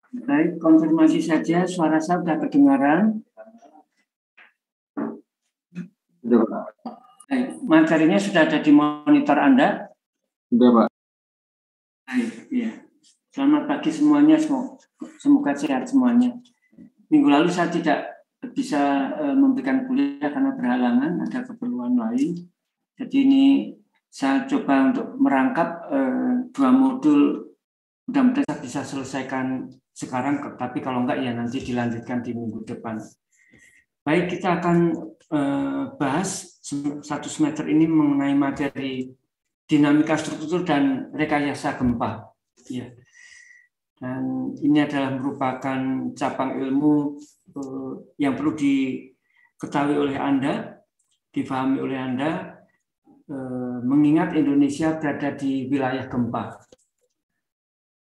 Baik, konfirmasi saja suara saya sudah kedengaran. Baik, materinya sudah ada di monitor Anda? Sudah, Pak. Baik, ya. Selamat pagi semuanya, semoga sehat semuanya. Minggu lalu saya tidak bisa memberikan kuliah karena berhalangan, ada keperluan lain. Jadi ini saya coba untuk merangkap dua modul, mudah-mudahan saya bisa selesaikan sekarang, tapi kalau enggak ya nanti dilanjutkan di minggu depan. Baik, kita akan bahas satu semester ini mengenai materi dinamika struktur dan rekayasa gempa. Ya. Dan ini adalah merupakan cabang ilmu yang perlu diketahui oleh Anda, difahami oleh Anda, mengingat Indonesia berada di wilayah gempa.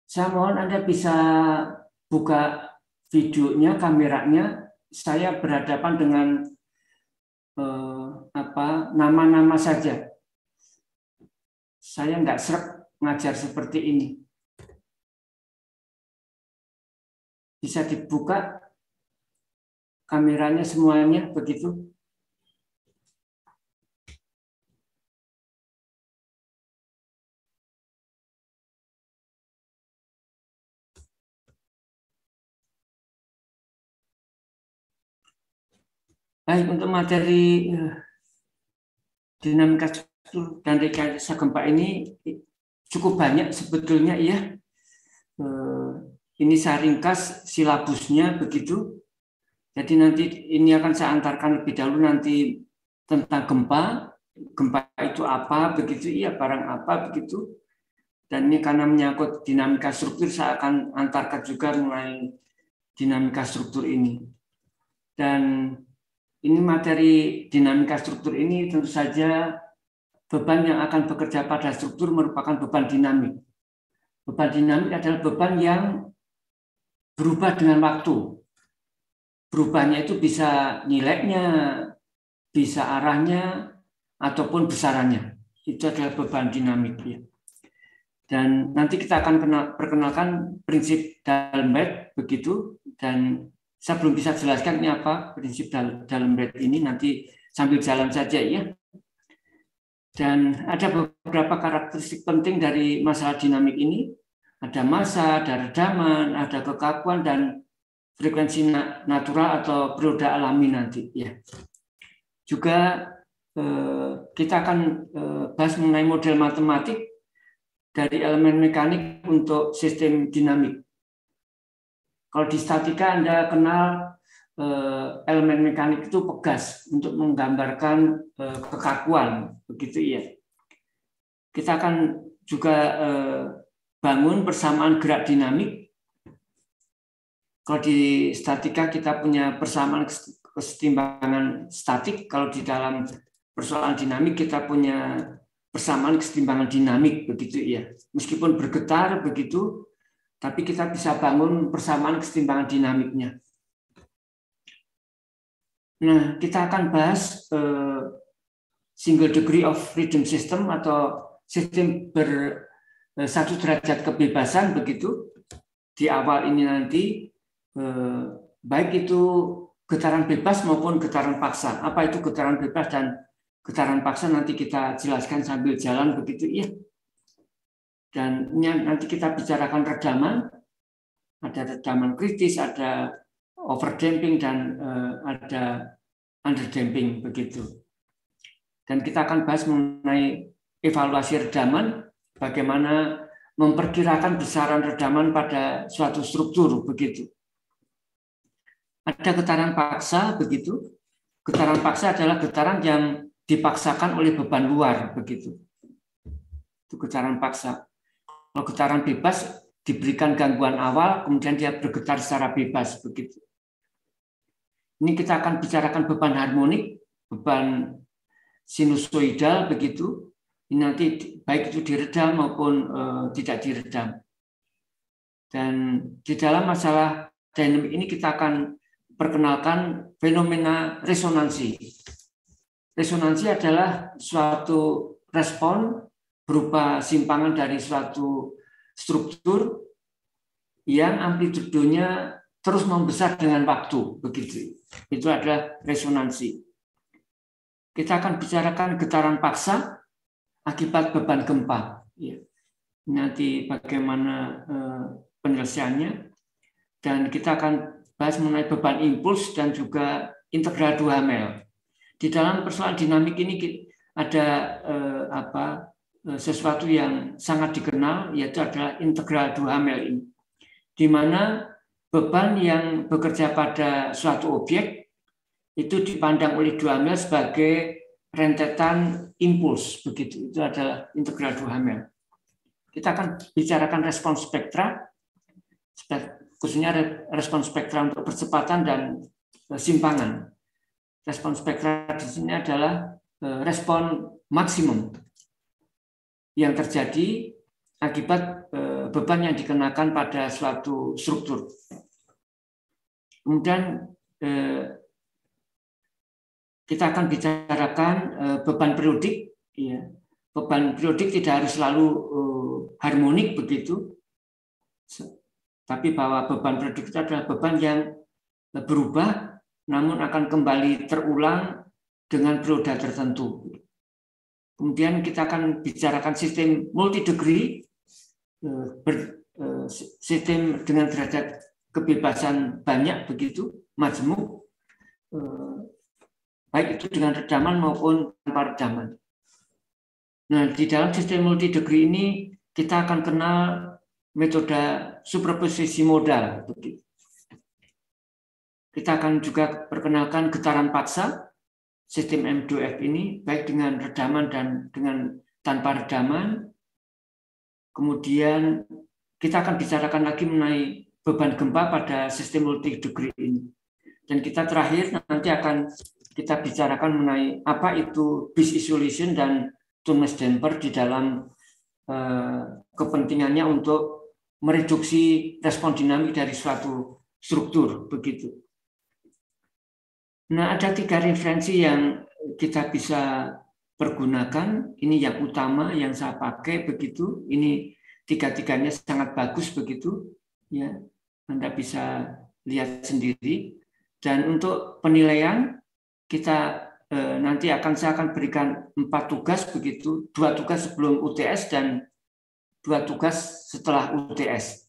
Saya mohon Anda bisa buka videonya, kameranya. Saya berhadapan dengan nama-nama saja. Saya nggak sreg ngajar seperti ini. Bisa dibuka kameranya semuanya begitu. Baik, untuk materi dinamika struktur dan rekayasa gempa ini cukup banyak sebetulnya ya. Ini saya ringkas silabusnya begitu. Jadi nanti ini akan saya antarkan lebih dahulu nanti tentang gempa. Gempa itu apa begitu, iya barang apa begitu. Dan ini karena menyangkut dinamika struktur, saya akan antarkan juga mengenai dinamika struktur ini. Dan ini materi dinamika struktur ini tentu saja beban yang akan bekerja pada struktur merupakan beban dinamik. Beban dinamik adalah beban yang berubah dengan waktu. Berubahnya itu bisa nilainya, bisa arahnya, ataupun besarannya. Itu adalah beban dinamik. Ya. Dan nanti kita akan perkenalkan prinsip D'Alembert begitu. Dan saya belum bisa jelaskan ini apa prinsip D'Alembert ini, nanti sambil jalan saja ya. Dan ada beberapa karakteristik penting dari masalah dinamik ini. Ada massa, ada redaman, ada kekakuan, dan frekuensi natural atau periode alami nanti ya. Juga kita akan bahas mengenai model matematik dari elemen mekanik untuk sistem dinamik. Kalau di statika Anda kenal elemen mekanik itu pegas untuk menggambarkan kekakuan, begitu ya. Kita akan juga bangun persamaan gerak dinamik. Kalau di statika kita punya persamaan kesetimbangan statik, kalau di dalam persoalan dinamik kita punya persamaan kesetimbangan dinamik, begitu ya. Meskipun bergetar begitu, tapi kita bisa bangun persamaan kesetimbangan dinamiknya. Nah, kita akan bahas single degree of freedom system atau sistem bersatu derajat kebebasan begitu. Di awal ini nanti baik itu getaran bebas maupun getaran paksa. Apa itu getaran bebas dan getaran paksa nanti kita jelaskan sambil jalan begitu ya. Dan ini nanti kita bicarakan redaman. Ada redaman kritis, ada overdamping, dan ada underdamping begitu. Dan kita akan bahas mengenai evaluasi redaman, bagaimana memperkirakan besaran redaman pada suatu struktur begitu. Ada getaran paksa begitu. Getaran paksa adalah getaran yang dipaksakan oleh beban luar begitu. Itu getaran paksa. Kalau getaran bebas diberikan gangguan awal, kemudian dia bergetar secara bebas begitu. Ini kita akan bicarakan beban harmonik, beban sinusoidal begitu. Ini nanti baik itu diredam maupun tidak diredam. Dan di dalam masalah dinamik ini kita akan perkenalkan fenomena resonansi. Resonansi adalah suatu respon berupa simpangan dari suatu struktur yang amplitudenya terus membesar dengan waktu, begitu. Itu adalah resonansi. Kita akan bicarakan getaran paksa akibat beban gempa. Nanti bagaimana penyelesaiannya, dan kita akan bahas mengenai beban impuls dan juga integral Duhamel. Di dalam persoalan dinamik ini ada sesuatu yang sangat dikenal, yaitu adalah integral Duhamel ini, di mana beban yang bekerja pada suatu objek itu dipandang oleh Duhamel sebagai rentetan impuls, begitu. Itu adalah integral Duhamel. Kita akan bicarakan respons spektra, khususnya respons spektra untuk percepatan dan simpangan. Respons spektra di sini adalah respon maksimum yang terjadi akibat beban yang dikenakan pada suatu struktur. Kemudian kita akan bicarakan beban periodik. Beban periodik tidak harus selalu harmonik, begitu. Tapi bahwa beban periodik itu adalah beban yang berubah, namun akan kembali terulang dengan periode tertentu. Kemudian kita akan bicarakan sistem multi degree, sistem dengan derajat kebebasan banyak, begitu, majmuk, baik itu dengan redaman maupun tanpa redaman. Nah, di dalam sistem multi degree ini kita akan kenal metode superposisi modal. Kita akan juga perkenalkan getaran paksa sistem M2F ini, baik dengan redaman dan dengan tanpa redaman. Kemudian kita akan bicarakan lagi mengenai beban gempa pada sistem multi degree ini. Dan kita terakhir nanti akan kita bicarakan mengenai apa itu Biss isolation dan Tumnus damper di dalam kepentingannya untuk mereduksi respon dinamik dari suatu struktur, begitu. Nah, ada 3 referensi yang kita bisa pergunakan. Ini yang utama yang saya pakai, begitu. Ini 3-tiganya sangat bagus, begitu. Ya, Anda bisa lihat sendiri. Dan untuk penilaian kita nanti saya akan berikan 4 tugas, begitu. 2 tugas sebelum UTS dan 2 tugas setelah UTS.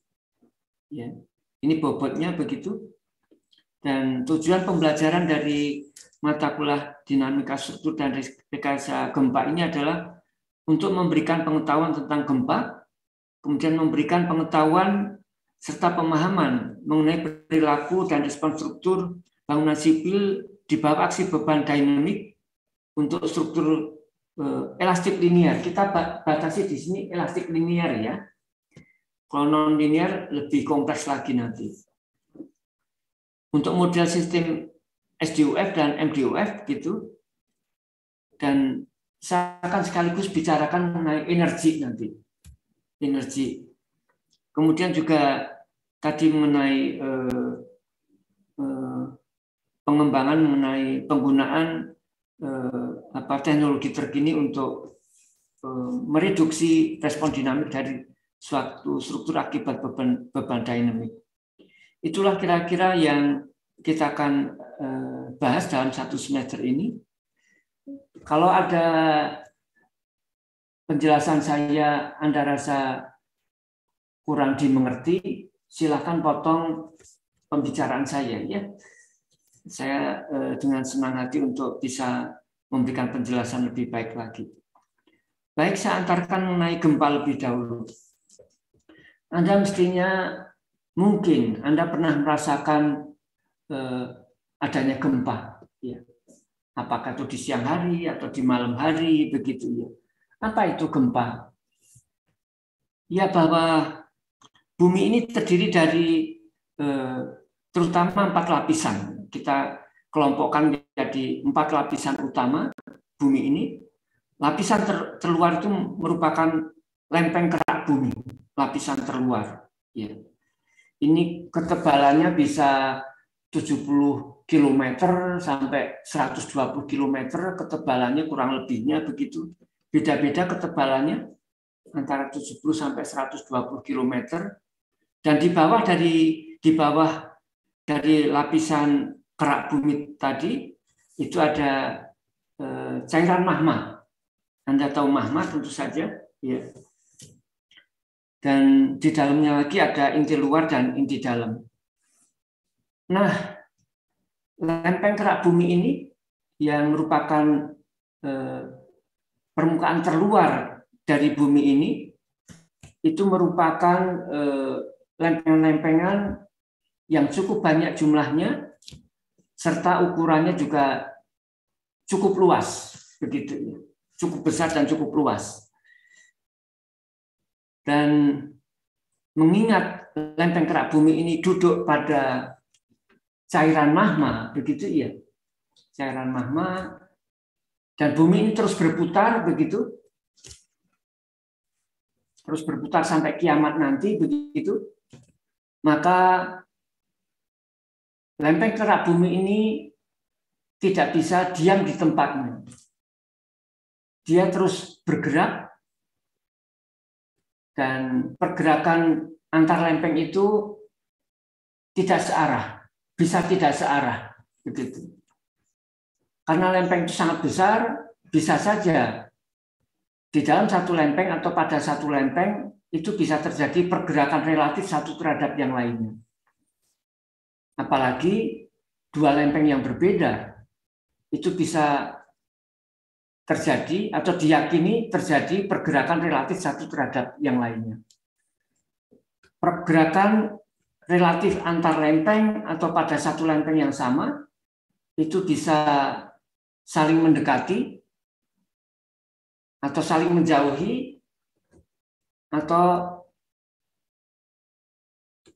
Ya, ini bobotnya, begitu. Dan tujuan pembelajaran dari mata kuliah dinamika struktur dan rekayasa gempa ini adalah untuk memberikan pengetahuan tentang gempa, kemudian memberikan pengetahuan serta pemahaman mengenai perilaku dan respons struktur bangunan sipil di bawah aksi beban dinamik untuk struktur elastik linear. Kita batasi di sini elastik linear, ya. Kalau non linear lebih kompleks lagi nanti. Untuk model sistem SDUF dan MDUF, gitu. Dan saya akan sekaligus bicarakan mengenai energi nanti. Energi. Kemudian juga tadi mengenai pengembangan mengenai penggunaan teknologi terkini untuk mereduksi respon dinamik dari suatu struktur akibat beban dinamik. Itulah kira-kira yang kita akan bahas dalam 1 semester ini. Kalau ada penjelasan saya Anda rasa kurang dimengerti, silakan potong pembicaraan saya, ya. Saya dengan senang hati untuk bisa memberikan penjelasan lebih baik lagi. Baik, saya antarkan mengenai gempa lebih dahulu. Anda mestinya mungkin Anda pernah merasakan adanya gempa, ya. Apakah itu di siang hari atau di malam hari, begitu, ya. Apa itu gempa? Ya, bahwa bumi ini terdiri dari terutama 4 lapisan. Kita kelompokkan menjadi 4 lapisan utama bumi ini. Lapisan terluar itu merupakan lempeng kerak bumi, lapisan terluar, ya. Ini ketebalannya bisa 70 km sampai 120 km ketebalannya, kurang lebihnya, begitu. Beda-beda ketebalannya antara 70 sampai 120 km. Dan di bawah dari lapisan kerak bumi tadi itu ada cairan magma. Anda tahu magma tentu saja, ya. Dan di dalamnya lagi ada inti luar dan inti dalam. Nah, lempeng kerak bumi ini yang merupakan permukaan terluar dari bumi ini itu merupakan lempengan-lempengan yang cukup banyak jumlahnya serta ukurannya juga cukup luas, begitu, cukup besar dan cukup luas. Dan mengingat lempeng kerak bumi ini duduk pada cairan magma, begitu ya, cairan magma, dan bumi ini terus berputar, begitu, terus berputar sampai kiamat nanti, begitu, maka lempeng kerak bumi ini tidak bisa diam di tempatnya. Dia terus bergerak dan pergerakan antar lempeng itu tidak searah, bisa tidak searah, begitu. Karena lempeng itu sangat besar, bisa saja di dalam satu lempeng atau pada satu lempeng itu bisa terjadi pergerakan relatif satu terhadap yang lainnya. Apalagi dua lempeng yang berbeda itu bisa terjadi atau diyakini terjadi pergerakan relatif satu terhadap yang lainnya. Pergerakan relatif antar lempeng atau pada satu lempeng yang sama itu bisa saling mendekati atau saling menjauhi atau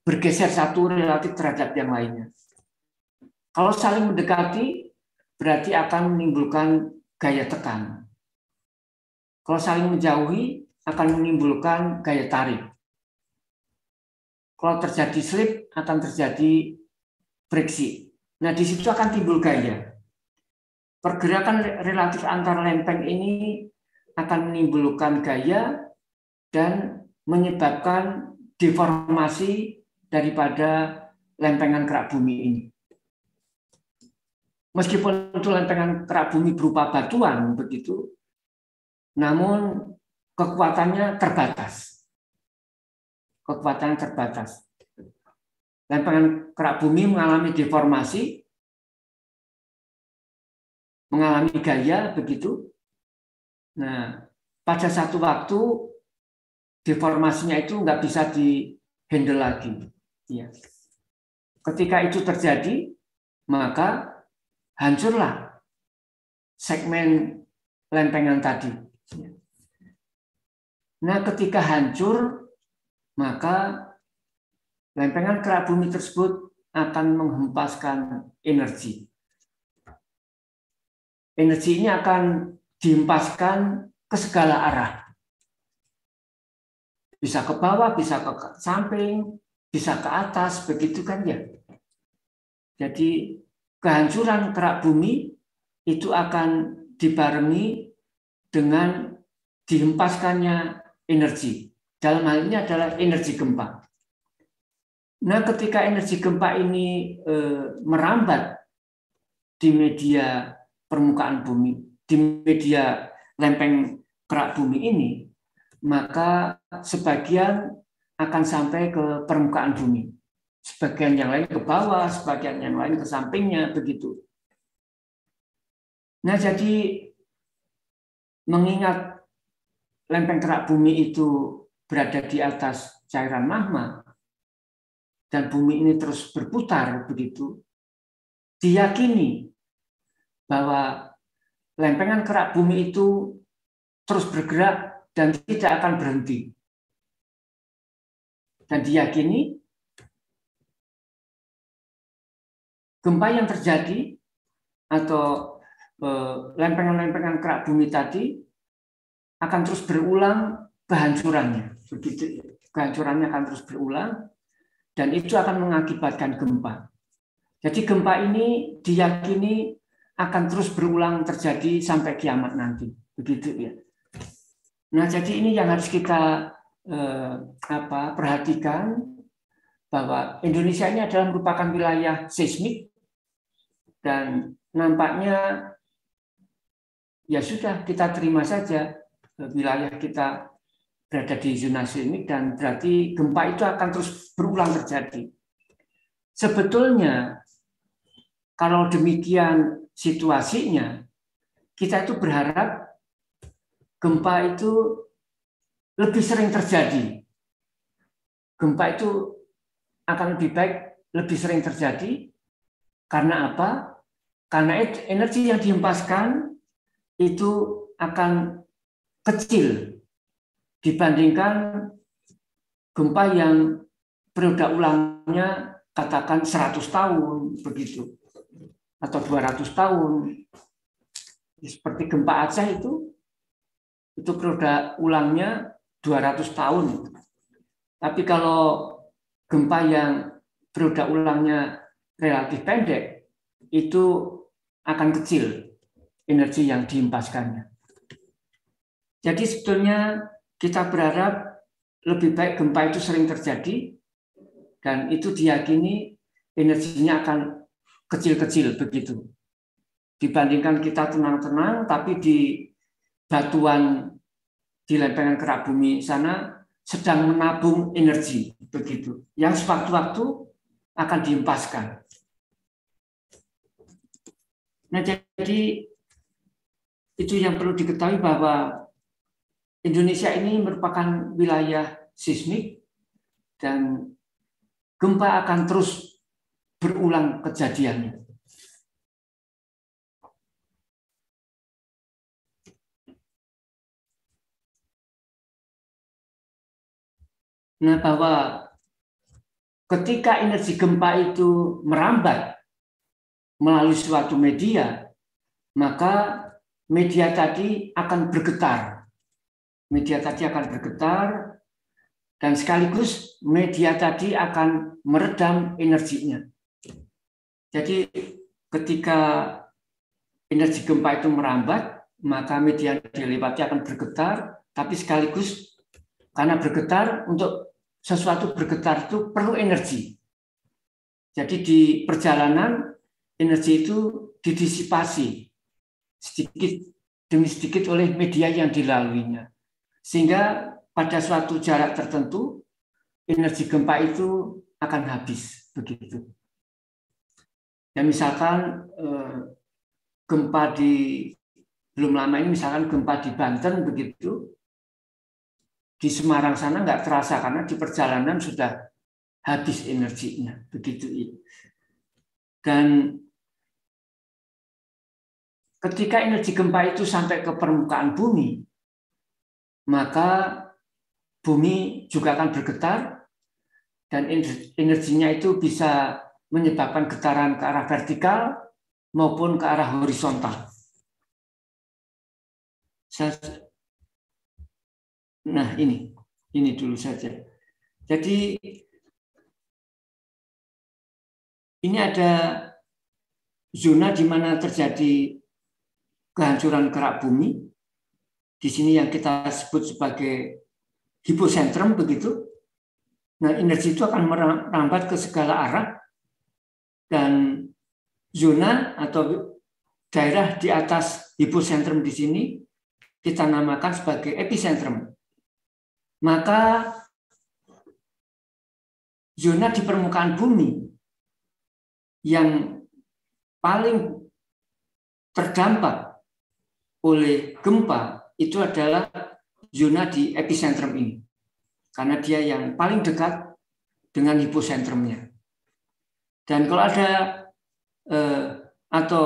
bergeser satu relatif terhadap yang lainnya. Kalau saling mendekati berarti akan menimbulkan gaya tekan. Kalau saling menjauhi akan menimbulkan gaya tarik. Kalau terjadi slip akan terjadi friksi. Nah, di situ akan timbul gaya. Pergerakan relatif antar lempeng ini akan menimbulkan gaya dan menyebabkan deformasi daripada lempengan kerak bumi ini. Meskipun itu lempengan kerak bumi berupa batuan, begitu, namun kekuatannya terbatas. Kekuatannya terbatas. Lempengan kerak bumi mengalami deformasi, mengalami gaya, begitu. Nah, pada satu waktu deformasinya itu nggak bisa di-handle lagi. Ya. Ketika itu terjadi, maka hancurlah segmen lempengan tadi. Nah, ketika hancur, maka lempengan kerak bumi tersebut akan menghempaskan energi. Energi ini akan dihempaskan ke segala arah. Bisa ke bawah, bisa ke samping, bisa ke atas, begitu kan ya. Jadi kehancuran kerak bumi itu akan dibarengi dengan dihempaskannya energi. Dalam hal ini adalah energi gempa. Nah, ketika energi gempa ini merambat di media permukaan bumi, di media lempeng kerak bumi ini, maka sebagian akan sampai ke permukaan bumi. Sebagian yang lain ke bawah, sebagian yang lain ke sampingnya, begitu. Nah, jadi mengingat lempeng kerak bumi itu berada di atas cairan magma dan bumi ini terus berputar, begitu, diyakini bahwa lempengan kerak bumi itu terus bergerak dan tidak akan berhenti. Dan diyakini gempa yang terjadi atau lempengan-lempengan kerak bumi tadi akan terus berulang kehancurannya. Begitu, kehancurannya akan terus berulang dan itu akan mengakibatkan gempa. Jadi gempa ini diyakini akan terus berulang terjadi sampai kiamat nanti. Begitu ya. Nah, jadi ini yang harus kita perhatikan bahwa Indonesia ini adalah merupakan wilayah seismik dan nampaknya ya sudah kita terima saja wilayah kita berada di zona seismik dan berarti gempa itu akan terus berulang terjadi. Sebetulnya kalau demikian situasinya, kita itu berharap gempa itu lebih sering terjadi. Gempa itu akan lebih baik, lebih sering terjadi. Karena apa? Karena energi yang dihempaskan itu akan kecil dibandingkan gempa yang periode ulangnya katakan 100 tahun begitu atau 200 tahun. Seperti gempa Aceh itu periode ulangnya 200 tahun. Tapi kalau gempa yang periode ulangnya relatif pendek, itu akan kecil energi yang dihempaskannya. Jadi sebetulnya kita berharap lebih baik gempa itu sering terjadi, dan itu diyakini energinya akan kecil-kecil begitu. Dibandingkan kita tenang-tenang, tapi di batuan di lempengan kerak bumi sana sedang menabung energi begitu, yang sewaktu-waktu akan dihempaskan. Nah, jadi itu yang perlu diketahui bahwa Indonesia ini merupakan wilayah seismik dan gempa akan terus berulang kejadiannya. Nah, bahwa ketika energi gempa itu merambat melalui suatu media, maka media tadi akan bergetar. Media tadi akan bergetar dan sekaligus media tadi akan meredam energinya. Jadi ketika energi gempa itu merambat, maka media yang dilewati akan bergetar, tapi sekaligus karena bergetar, untuk sesuatu bergetar itu perlu energi. Jadi di perjalanan energi itu didisipasi sedikit demi sedikit oleh media yang dilaluinya. Sehingga pada suatu jarak tertentu energi gempa itu akan habis begitu. Ya misalkan gempa belum lama ini misalkan gempa di Banten begitu, di Semarang sana nggak terasa karena di perjalanan sudah habis energinya begitu. Dan ketika energi gempa itu sampai ke permukaan bumi, maka bumi juga akan bergetar dan energinya itu bisa menyebabkan getaran ke arah vertikal maupun ke arah horizontal. Nah, ini dulu saja. Jadi ini ada zona di mana terjadi kehancuran kerak bumi. Di sini yang kita sebut sebagai hipocentrum begitu. Nah, energi itu akan merambat ke segala arah dan zona atau daerah di atas hipocentrum di sini kita namakan sebagai epicentrum. Maka zona di permukaan bumi yang paling terdampak oleh gempa itu adalah zona di epicentrum ini. Karena dia yang paling dekat dengan hipocentrumnya. Dan kalau ada atau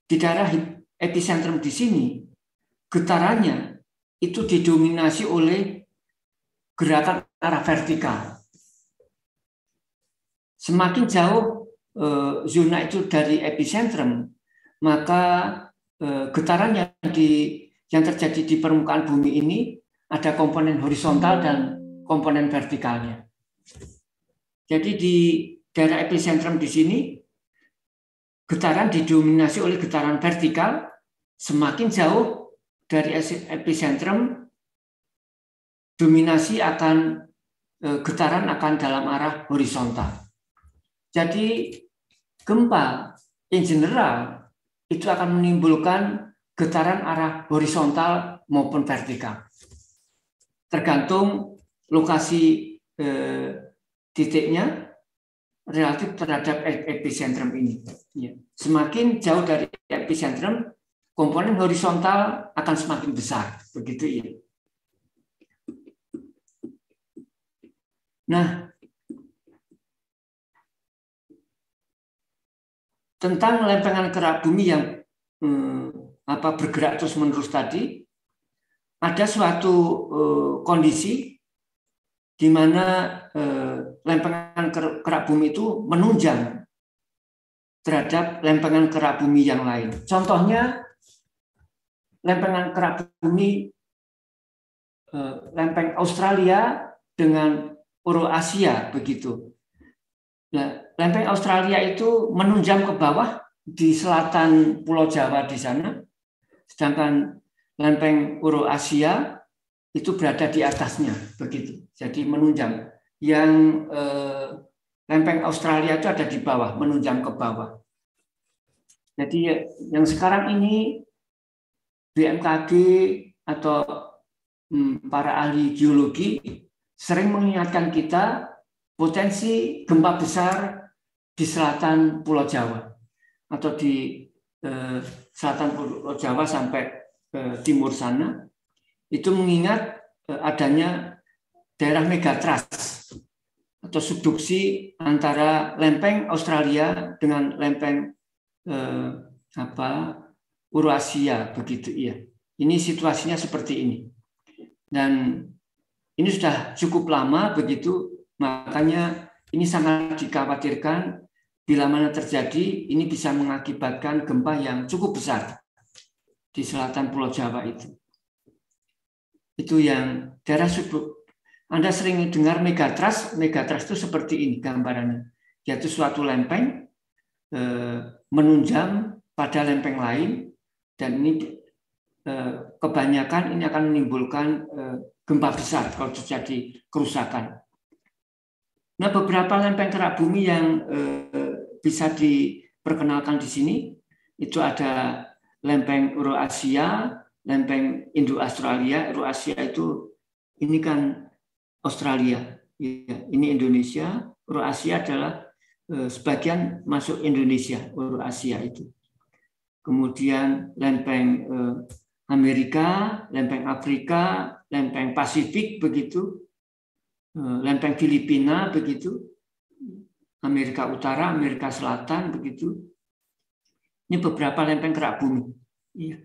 di daerah epicentrum di sini, getarannya itu didominasi oleh gerakan arah vertikal. Semakin jauh zona itu dari epicentrum, maka getaran yang terjadi di permukaan bumi ini ada komponen horizontal dan komponen vertikalnya. Jadi di daerah epicentrum di sini getaran didominasi oleh getaran vertikal. Semakin jauh dari epicentrum, dominasi akan getaran akan dalam arah horizontal. Jadi gempa in general itu akan menimbulkan getaran arah horizontal maupun vertikal. Tergantung lokasi titiknya relatif terhadap epicentrum ini. Semakin jauh dari epicentrum, komponen horizontal akan semakin besar. Begitu ya. Nah, tentang lempengan kerak bumi yang bergerak terus-menerus tadi, ada suatu kondisi di mana lempengan kerak bumi itu menunjang terhadap lempengan kerak bumi yang lain. Contohnya, lempengan kerak bumi lempeng Australia dengan Eurasia begitu. Nah, lempeng Australia itu menunjang ke bawah di selatan Pulau Jawa di sana, sedangkan lempeng Eurasia itu berada di atasnya begitu. Jadi menunjang. Yang lempeng Australia itu ada di bawah, menunjang ke bawah. Jadi yang sekarang ini BMKG atau para ahli geologi sering mengingatkan kita potensi gempa besar di selatan Pulau Jawa atau di selatan Pulau Jawa sampai timur sana, itu mengingat adanya daerah megatrust atau subduksi antara lempeng Australia dengan lempeng Eurasia begitu ya. Ini situasinya seperti ini. Dan ini sudah cukup lama begitu, makanya ini sangat dikhawatirkan bila mana terjadi, ini bisa mengakibatkan gempa yang cukup besar di selatan Pulau Jawa itu. Itu yang daerah subduksi. Anda sering dengar megatrust. Megatrust itu seperti ini gambarannya. Yaitu suatu lempeng menunjang pada lempeng lain, dan ini kebanyakan ini akan menimbulkan gempa besar kalau terjadi kerusakan. Nah, beberapa lempeng kerak bumi yang bisa diperkenalkan di sini itu ada lempeng Eurasia, lempeng Indo-Australia. Eurasia itu ini kan Australia, ya, ini Indonesia. Eurasia adalah sebagian masuk Indonesia, Eurasia itu. Kemudian lempeng Amerika, lempeng Afrika, lempeng Pasifik begitu, lempeng Filipina begitu, Amerika Utara, Amerika Selatan begitu. Ini beberapa lempeng kerak bumi. Iya.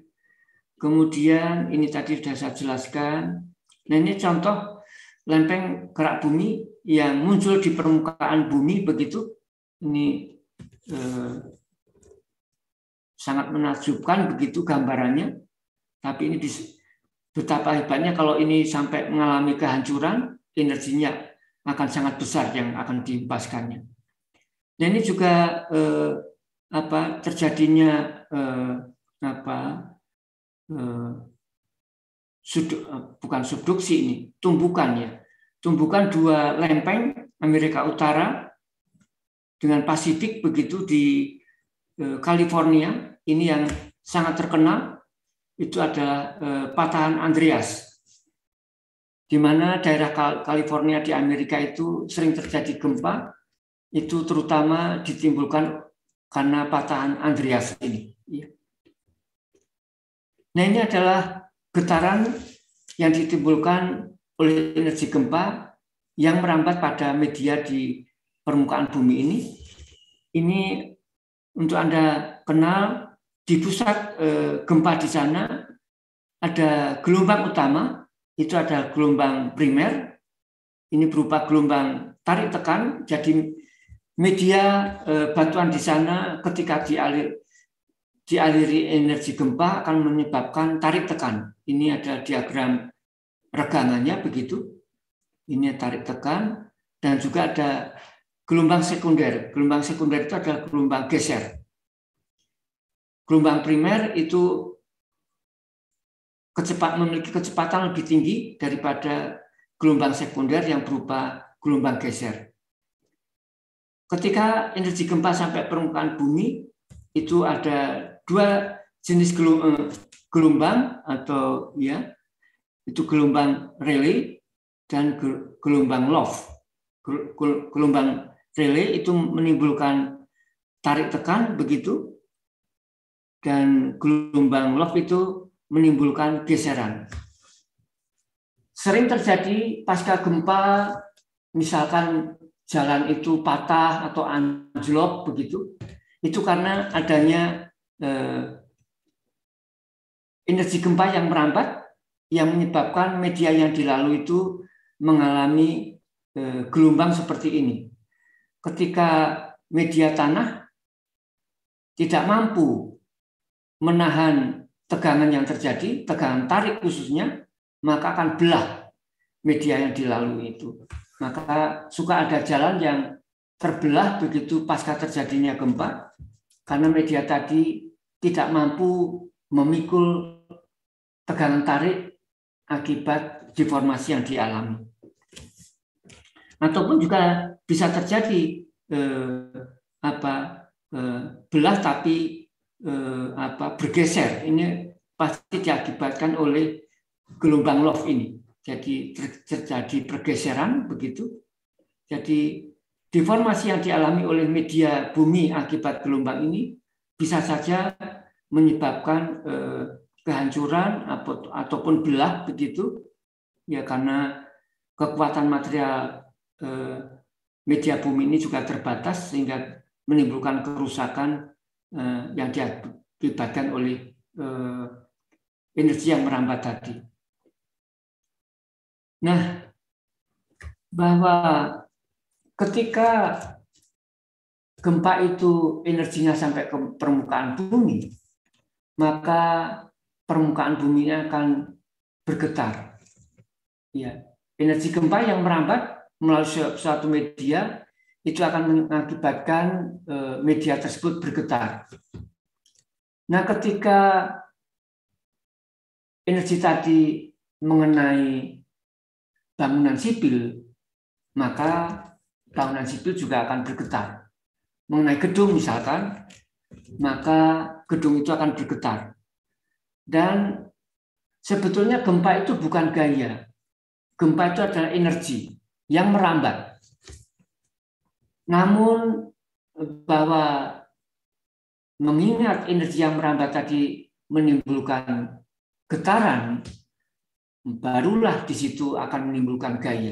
Kemudian ini tadi sudah saya jelaskan. Nah, ini contoh lempeng kerak bumi yang muncul di permukaan bumi begitu. Ini sangat menakjubkan begitu gambarannya. Tapi ini betapa hebatnya kalau ini sampai mengalami kehancuran, energinya akan sangat besar yang akan dihempaskannya. Dan ini juga terjadinya bukan subduksi, ini tumbukan ya. Tumbukan dua lempeng Amerika Utara dengan Pasifik begitu di California. Ini yang sangat terkenal itu adalah patahan Andreas, di mana daerah California di Amerika itu sering terjadi gempa, itu terutama ditimbulkan karena patahan Andreas ini. Nah, ini adalah getaran yang ditimbulkan oleh energi gempa yang merambat pada media di permukaan bumi ini. Ini untuk Anda kenal, di pusat gempa di sana ada gelombang utama, itu ada gelombang primer. Ini berupa gelombang tarik tekan. Jadi media batuan di sana ketika dialiri energi gempa akan menyebabkan tarik tekan. Ini ada diagram regangannya begitu. Ini tarik tekan, dan juga ada gelombang sekunder. Gelombang sekunder itu adalah gelombang geser. Gelombang primer itu memiliki kecepatan lebih tinggi daripada gelombang sekunder yang berupa gelombang geser. Ketika energi gempa sampai permukaan bumi, itu ada dua jenis gelombang atau ya, itu gelombang Rayleigh dan gelombang Loft. Gelombang Rayleigh itu menimbulkan tarik tekan begitu, dan gelombang Loft itu menimbulkan geseran. Sering terjadi pasca gempa, misalkan jalan itu patah atau anjlok begitu, itu karena adanya energi gempa yang merambat yang menyebabkan media yang dilalui itu mengalami gelombang seperti ini. Ketika media tanah tidak mampu menahan tegangan yang terjadi, tegangan tarik khususnya, maka akan belah media yang dilalui itu. Maka suka ada jalan yang terbelah begitu pasca terjadinya gempa, karena media tadi tidak mampu memikul tegangan tarik akibat deformasi yang dialami. Ataupun juga bisa terjadi belah tapi bergeser. Ini pasti diakibatkan oleh gelombang Loft ini. Jadi terjadi pergeseran begitu. Jadi deformasi yang dialami oleh media bumi akibat gelombang ini bisa saja menyebabkan kehancuran ataupun belah begitu, ya, karena kekuatan material media bumi ini juga terbatas sehingga menimbulkan kerusakan yang diakibatkan oleh energi yang merambat tadi. Nah, bahwa ketika gempa itu energinya sampai ke permukaan bumi, maka permukaan buminya akan bergetar. Ya, energi gempa yang merambat melalui suatu media itu akan mengakibatkan media tersebut bergetar. Nah, ketika energi tadi mengenai bangunan sipil, maka bangunan sipil juga akan bergetar. Mengenai gedung misalkan, maka gedung itu akan bergetar. Dan sebetulnya gempa itu bukan gaya. Gempa itu adalah energi yang merambat. Namun bahwa mengingat energi yang merambat tadi menimbulkan getaran, barulah di situ akan menimbulkan gaya.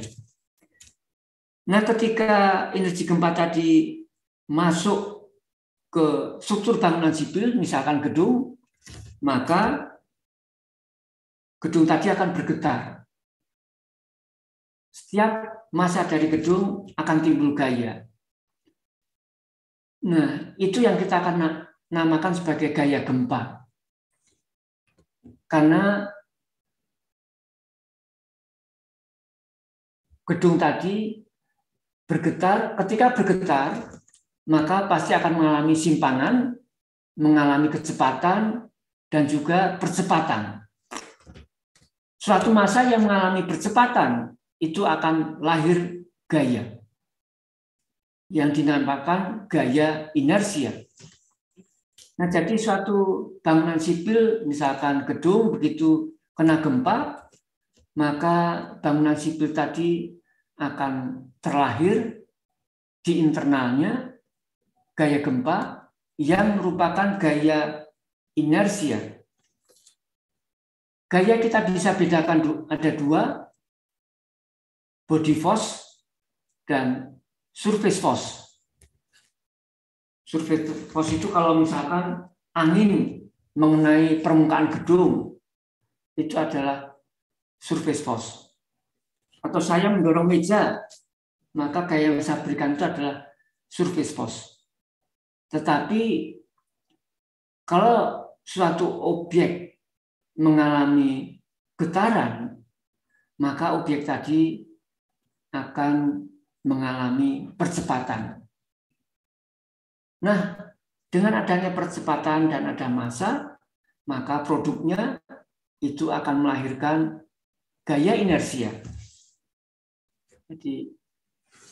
Nah, ketika energi gempa tadi masuk ke struktur bangunan sipil, misalkan gedung, maka gedung tadi akan bergetar. Setiap massa dari gedung akan timbul gaya. Nah, itu yang kita akan namakan sebagai gaya gempa. Karena gedung tadi bergetar, ketika bergetar, maka pasti akan mengalami simpangan, mengalami kecepatan, dan juga percepatan. Suatu massa yang mengalami percepatan, itu akan lahir gaya, yang dinamakan gaya inersia. Nah, jadi suatu bangunan sipil, misalkan gedung, begitu kena gempa, maka bangunan sipil tadi akan terlahir di internalnya gaya gempa yang merupakan gaya inersia. Gaya kita bisa bedakan ada dua, body force dan surface force. Surface force itu kalau misalkan angin mengenai permukaan gedung, itu adalah surface force. Atau saya mendorong meja, maka gaya yang saya berikan itu adalah surface force. Tetapi kalau suatu objek mengalami getaran, maka objek tadi akan mengalami percepatan. Nah, dengan adanya percepatan dan ada massa, maka produknya itu akan melahirkan gaya inersia. Jadi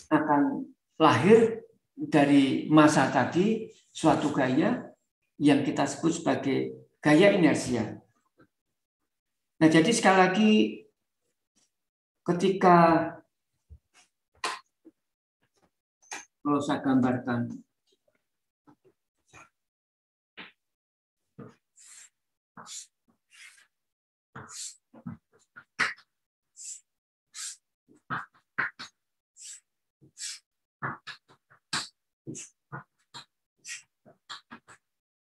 akan lahir dari massa tadi suatu gaya yang kita sebut sebagai gaya inersia. Nah, jadi sekali lagi ketika kalau saya gambarkan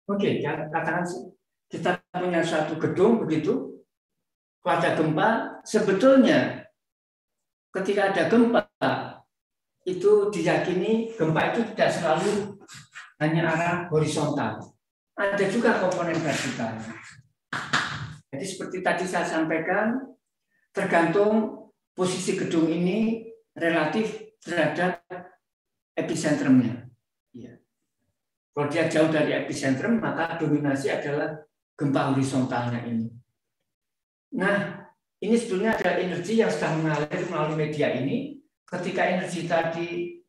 oke, katakan kita punya suatu gedung begitu, kalau ada gempa, sebetulnya ketika ada gempa itu diyakini gempa itu tidak selalu hanya arah horizontal, ada juga komponen vertikal. Jadi seperti tadi saya sampaikan, tergantung posisi gedung ini relatif terhadap epicentrumnya. Ya. Kalau dia jauh dari epicentrum, maka dominasi adalah gempa horizontalnya ini. Nah, ini sebetulnya ada energi yang sedang mengalir melalui media ini. Ketika energi tadi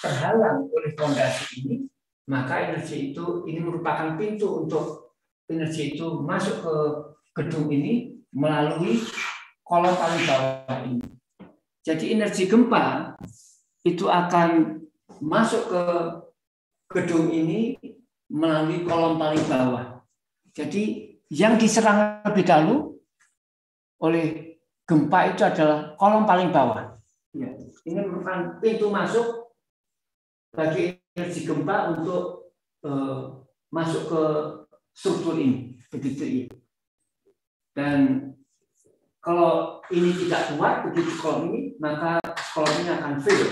terhalang oleh fondasi ini, maka energi itu ini merupakan pintu untuk energi itu masuk ke gedung ini melalui kolom paling bawah ini. Jadi energi gempa itu akan masuk ke gedung ini melalui kolom paling bawah. Jadi yang diserang lebih dahulu oleh gempa itu adalah kolom paling bawah. Ya, ini merupakan pintu masuk bagi energi gempa untuk masuk ke struktur ini, begitu ya. Dan kalau ini tidak kuat begitu kolom ini, maka kolom ini akan fail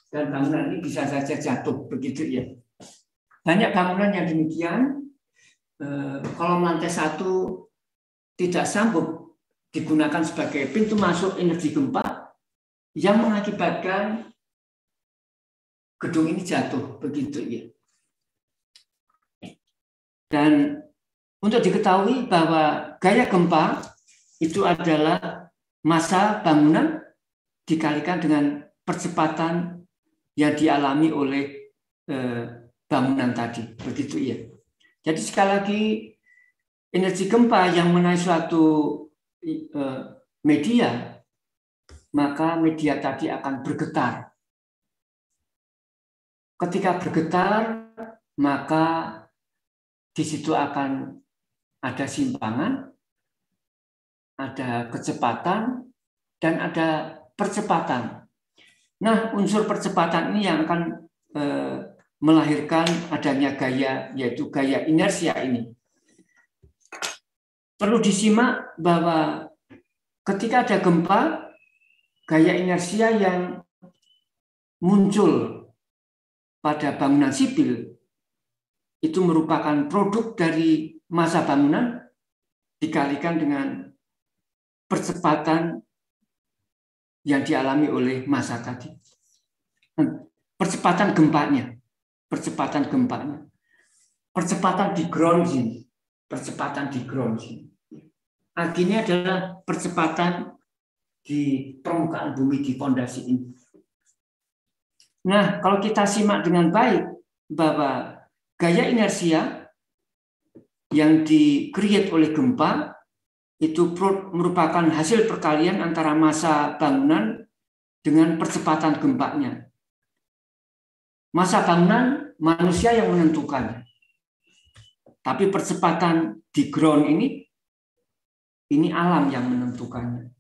dan bangunan ini bisa saja jatuh, begitu ya. Banyak bangunan yang demikian, kolom lantai 1 tidak sanggup digunakan sebagai pintu masuk energi gempa yang mengakibatkan gedung ini jatuh, begitu ya. Dan untuk diketahui bahwa gaya gempa itu adalah massa bangunan dikalikan dengan percepatan yang dialami oleh bangunan tadi, begitu ya. Jadi sekali lagi energi gempa yang menaik suatu media, maka media tadi akan bergetar. Ketika bergetar, maka di situ akan ada simpangan, ada kecepatan, dan ada percepatan. Nah, unsur percepatan ini yang akan melahirkan adanya gaya, yaitu gaya inersia ini. Perlu disimak bahwa ketika ada gempa, gaya inersia yang muncul pada bangunan sipil itu merupakan produk dari massa bangunan dikalikan dengan percepatan yang dialami oleh massa tadi. Percepatan gempanya. Percepatan di ground sini. Artinya adalah percepatan di permukaan bumi, di fondasi ini. Nah, kalau kita simak dengan baik bahwa gaya inersia yang di-create oleh gempa itu merupakan hasil perkalian antara massa bangunan dengan percepatan gempanya. Massa bangunan manusia yang menentukan. Tapi percepatan di ground ini alam yang menentukannya.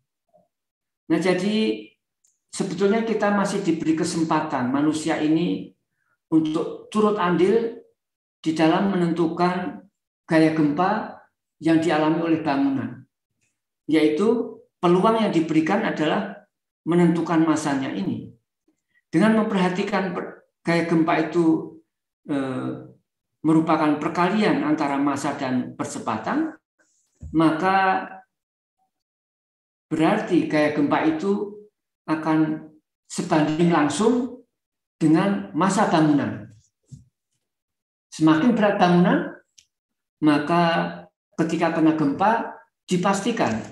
Nah, jadi sebetulnya kita masih diberi kesempatan manusia ini untuk turut andil di dalam menentukan gaya gempa yang dialami oleh bangunan. Yaitu peluang yang diberikan adalah menentukan massanya ini. Dengan memperhatikan gaya gempa itu merupakan perkalian antara massa dan percepatan, maka berarti gaya gempa itu akan sebanding langsung dengan massa bangunan. Semakin berat bangunan, maka ketika kena gempa dipastikan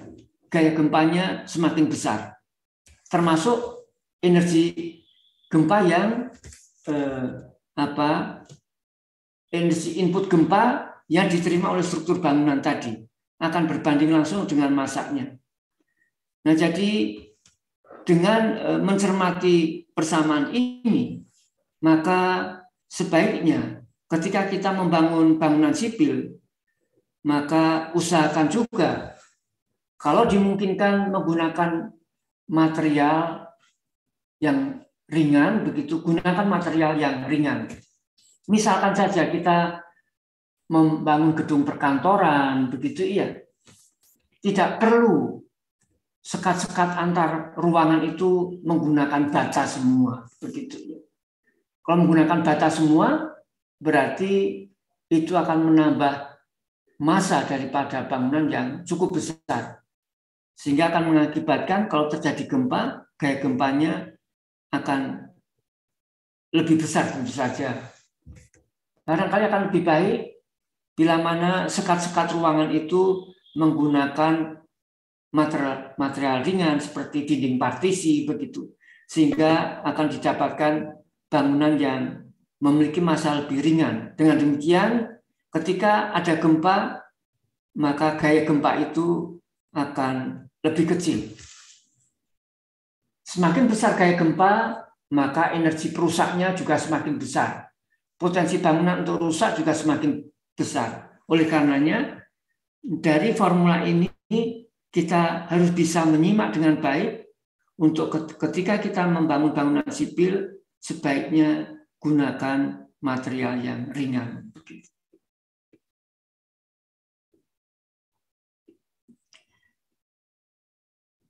gaya gempanya semakin besar. Termasuk energi gempa yang energi input gempa yang diterima oleh struktur bangunan tadi akan berbanding langsung dengan masanya. Nah, jadi dengan mencermati persamaan ini, maka sebaiknya ketika kita membangun bangunan sipil, maka usahakan juga kalau dimungkinkan menggunakan material yang ringan, begitu gunakan material yang ringan. Misalkan saja kita membangun gedung perkantoran, begitu iya. Tidak perlu sekat-sekat antar ruangan itu menggunakan bata semua, begitu ya. Kalau menggunakan bata semua, berarti itu akan menambah massa daripada bangunan yang cukup besar. Sehingga akan mengakibatkan kalau terjadi gempa, gaya gempanya akan lebih besar tentu saja. Barangkali akan lebih baik bila mana sekat-sekat ruangan itu menggunakan material ringan seperti dinding partisi begitu, sehingga akan didapatkan bangunan yang memiliki massa lebih ringan. Dengan demikian, ketika ada gempa, maka gaya gempa itu akan lebih kecil. Semakin besar gaya gempa, maka energi perusaknya juga semakin besar. Potensi bangunan untuk rusak juga semakin besar. Oleh karenanya, dari formula ini kita harus bisa menyimak dengan baik untuk ketika kita membangun bangunan sipil, sebaiknya gunakan material yang ringan.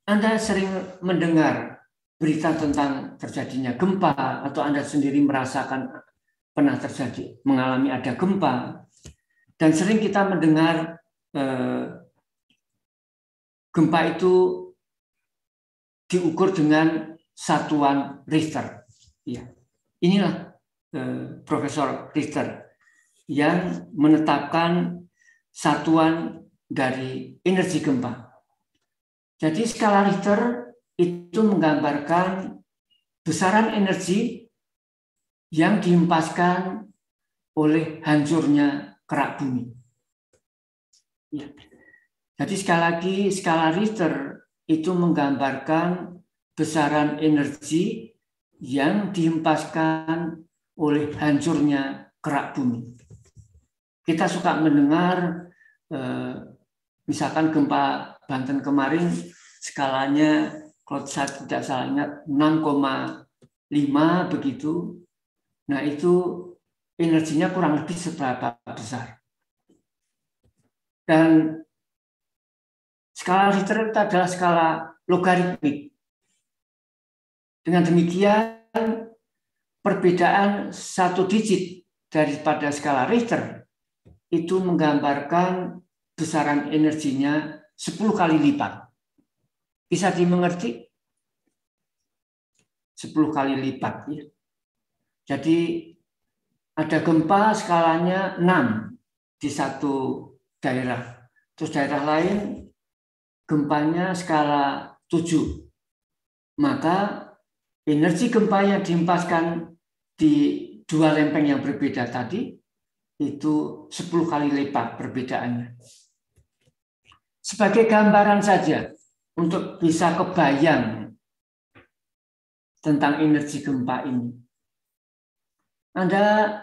Anda sering mendengar berita tentang terjadinya gempa, atau Anda sendiri merasakan pernah terjadi, mengalami ada gempa, dan sering kita mendengar gempa itu diukur dengan satuan Richter. Ya. Inilah Profesor Richter yang menetapkan satuan dari energi gempa. Jadi skala Richter itu menggambarkan besaran energi yang dihempaskan oleh hancurnya kerak bumi. Ya. Jadi sekali lagi skala Richter itu menggambarkan besaran energi yang dihempaskan oleh hancurnya kerak bumi. Kita suka mendengar misalkan gempa Banten kemarin skalanya kalau saya tidak salah ingat 6,5 begitu. Nah, itu energinya kurang lebih seberapa besar. Dan skala Richter itu adalah skala logaritmik. Dengan demikian, perbedaan satu digit daripada skala Richter itu menggambarkan besaran energinya 10 kali lipat. Bisa dimengerti? 10 kali lipat. Ya. Jadi ada gempa skalanya 6 di satu daerah. Terus daerah lain gempanya skala 7. Maka energi gempa yang dihempaskan di dua lempeng yang berbeda tadi itu 10 kali lipat perbedaannya. Sebagai gambaran saja untuk bisa kebayang tentang energi gempa ini. Anda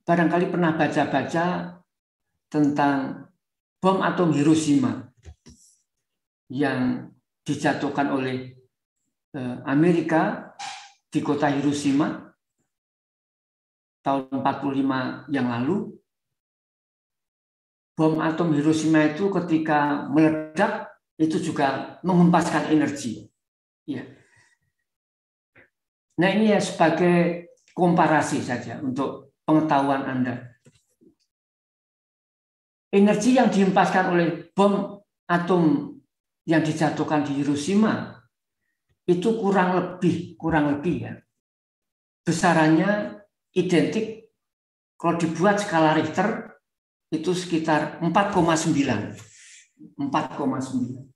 barangkali pernah baca-baca tentang bom atom Hiroshima yang dijatuhkan oleh Amerika di kota Hiroshima tahun 45 yang lalu. Bom atom Hiroshima itu ketika meledak itu juga menghempaskan energi. Ya. Nah, ini ya sebagai komparasi saja untuk pengetahuan Anda. Energi yang dihempaskan oleh bom atom yang dijatuhkan di Hiroshima itu kurang lebih ya. Besarannya identik kalau dibuat skala Richter itu sekitar 4,9. 4,9.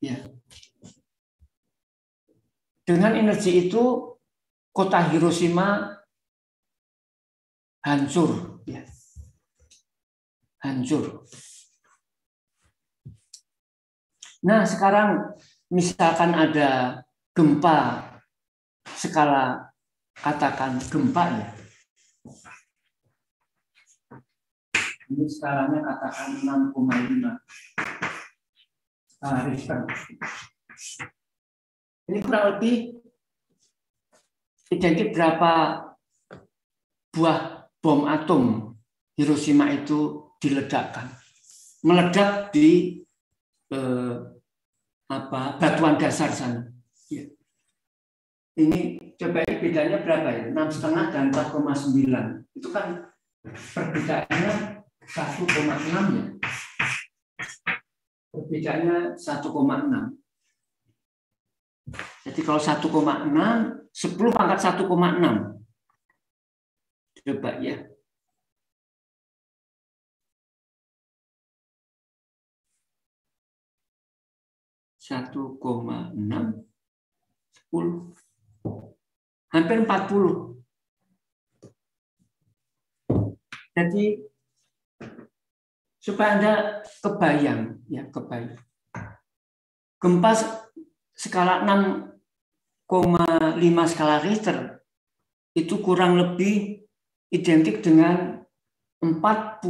Ya. Dengan energi itu kota Hiroshima hancur, ya. Hancur. Nah, sekarang misalkan ada gempa skala, katakan gempa ya. Ini skalanya katakan 6,5 skala Richter. Ini kurang lebih identik berapa buah bom atom Hiroshima itu diledakkan, meledak di batuan dasar sana. Ya. Ini coba bedanya berapa ya? 6,5 dan 4,9. Itu kan perbedaannya 1,6 ya. Perbedaannya 1,6. Jadi kalau 1,6, 10 pangkat 1,6. Coba ya. Satu koma enam, 10, hampir 40. Jadi supaya Anda kebayang, ya kebayang. Gempa skala 6,5 skala Richter itu kurang lebih identik dengan 40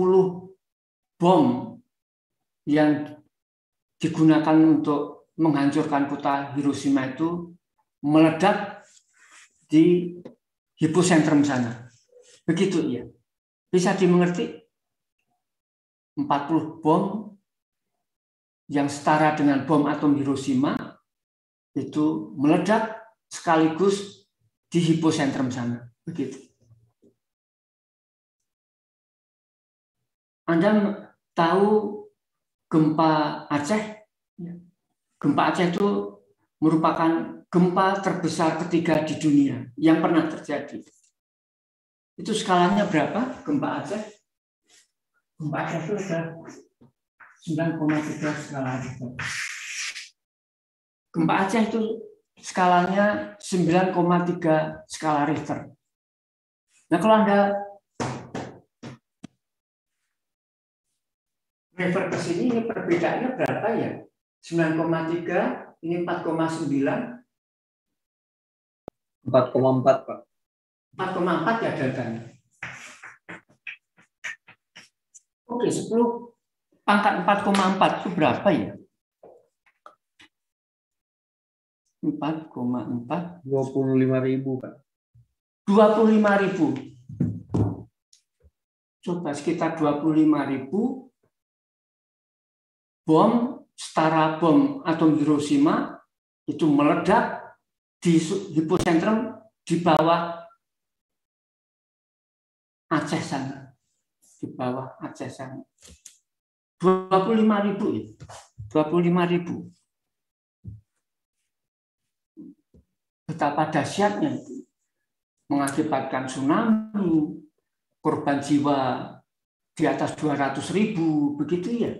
bom yang digunakan untuk menghancurkan kota Hiroshima itu meledak di hipocentrum sana. Begitu ya. Bisa dimengerti? 40 bom yang setara dengan bom atom Hiroshima itu meledak sekaligus di hipocentrum sana. Begitu. Anda tahu gempa Aceh? Gempa Aceh itu merupakan gempa terbesar ketiga di dunia yang pernah terjadi. Itu skalanya berapa gempa Aceh? Gempa Aceh itu ada 9,3 skala Richter. Gempa Aceh itu skalanya 9,3 skala Richter. Nah, kalau Anda refer ke sini, ini perbedaannya berapa ya? 9,3, ini 4,9. 4,4, Pak. 4,4 ya datanya. Oke, 10 pangkat 4,4 itu berapa ya? 4,4. 25.000, Pak. 25.000. Coba sekitar 25.000 bom setara bom atom Hiroshima itu meledak di hipocentrum di bawah Aceh sana. Di bawah Aceh sana. 25.000 ya. 25.000. Betapa dahsyatnya itu. Mengakibatkan tsunami, korban jiwa di atas 200.000, begitu ya.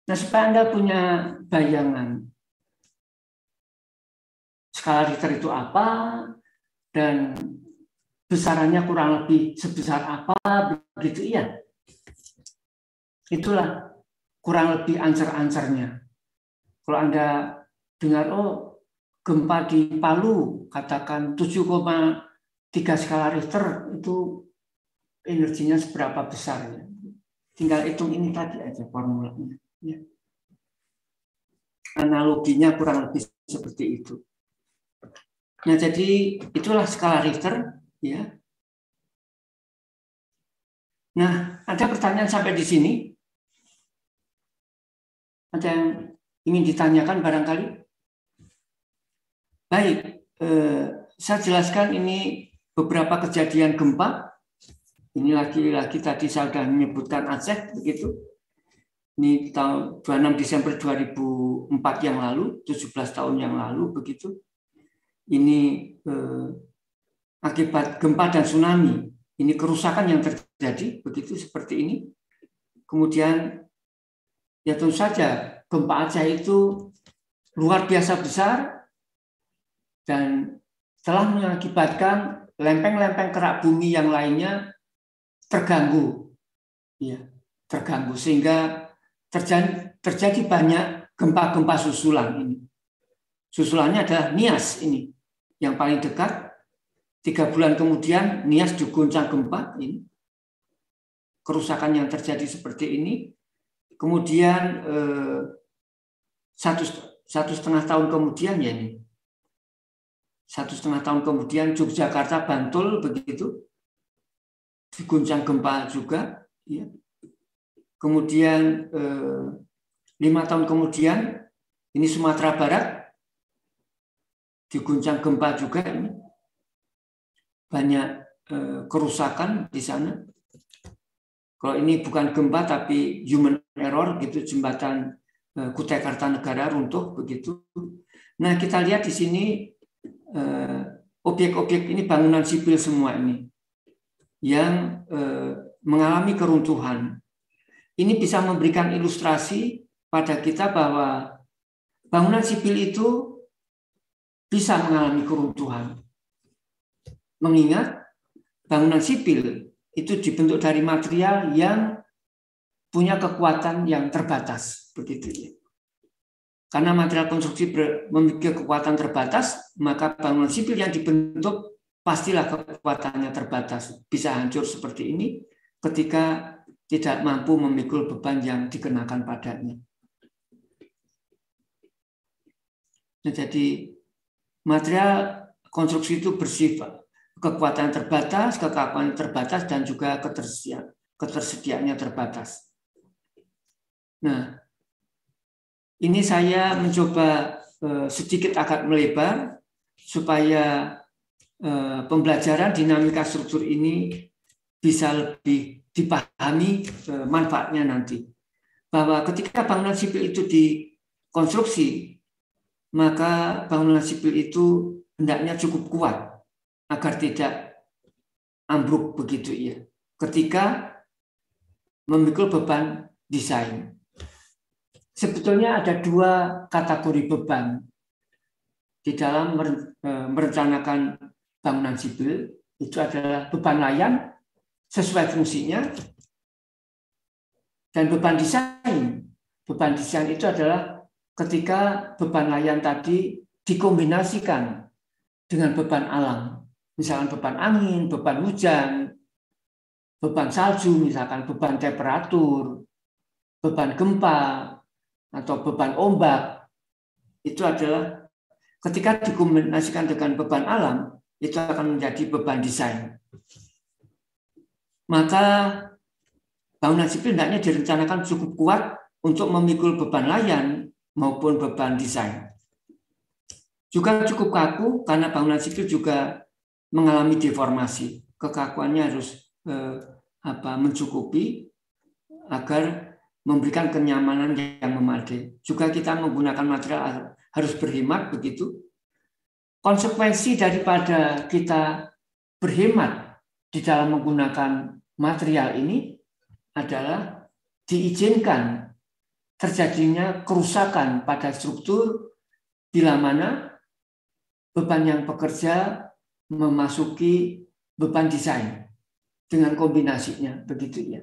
Nah, supaya Anda punya bayangan skala Richter itu apa dan besarannya kurang lebih sebesar apa, begitu ya. Itulah kurang lebih ancer-ancernya. Kalau Anda dengar, oh gempa di Palu, katakan 7,3 skala Richter, itu energinya seberapa besarnya. Tinggal hitung ini tadi aja formulanya. Ya. Analoginya kurang lebih seperti itu. Nah, jadi itulah skala Richter, ya. Nah, ada pertanyaan sampai di sini? Ada yang ingin ditanyakan barangkali? Baik, saya jelaskan ini beberapa kejadian gempa. Ini lagi-lagi tadi saya sudah menyebutkan Aceh, begitu. Ini tahun 26 Desember 2004 yang lalu, 17 tahun yang lalu, begitu. Ini akibat gempa dan tsunami. Ini kerusakan yang terjadi, begitu seperti ini. Kemudian Ya tentu saja gempa Aceh itu luar biasa besar dan telah mengakibatkan lempeng-lempeng kerak bumi yang lainnya terganggu, ya, terganggu sehingga terjadi banyak gempa-gempa susulan ini. Susulannya adalah Nias ini, yang paling dekat. 3 bulan kemudian Nias diguncang gempa ini, kerusakan yang terjadi seperti ini. Kemudian 1,5 tahun kemudian ya ini. 1,5 tahun kemudian Yogyakarta, Bantul begitu diguncang gempa juga. Ya. Kemudian 5 tahun kemudian ini Sumatera Barat diguncang gempa juga ini. Banyak kerusakan di sana. Kalau ini bukan gempa tapi human error gitu, jembatan Kutai Kartanegara runtuh begitu. Nah, kita lihat di sini objek-objek ini bangunan sipil semua ini yang mengalami keruntuhan. Ini bisa memberikan ilustrasi pada kita bahwa bangunan sipil itu bisa mengalami keruntuhan. Mengingat bangunan sipil itu dibentuk dari material yang punya kekuatan yang terbatas, begitu ya. Karena material konstruksi memiliki kekuatan terbatas, maka bangunan sipil yang dibentuk pastilah kekuatannya terbatas. Bisa hancur seperti ini ketika tidak mampu memikul beban yang dikenakan padanya. Nah, jadi material konstruksi itu bersifat kekuatan terbatas, kekakuan terbatas, dan juga ketersediaannya terbatas. Nah, ini saya mencoba sedikit agak melebar supaya pembelajaran dinamika struktur ini bisa lebih dipahami manfaatnya nanti. Bahwa ketika bangunan sipil itu dikonstruksi, maka bangunan sipil itu hendaknya cukup kuat agar tidak ambruk begitu ya. Ketika memikul beban desain. Sebetulnya ada 2 kategori beban di dalam merencanakan bangunan sipil. Itu adalah beban layan sesuai fungsinya dan beban desain. Beban desain itu adalah ketika beban layan tadi dikombinasikan dengan beban alam. Misalkan beban angin, beban hujan, beban salju, misalkan beban temperatur, beban gempa, atau beban ombak. Itu adalah ketika dikombinasikan dengan beban alam, itu akan menjadi beban desain. Maka bangunan sipil hendaknya direncanakan cukup kuat untuk memikul beban layan maupun beban desain. Juga cukup kaku karena bangunan sipil juga mengalami deformasi. Kekakuannya harus mencukupi agar memberikan kenyamanan yang memadai. Juga kita menggunakan material harus berhemat begitu. Konsekuensi daripada kita berhemat di dalam menggunakan material ini adalah diizinkan terjadinya kerusakan pada struktur bila mana beban yang bekerja memasuki beban desain dengan kombinasinya begitu ya.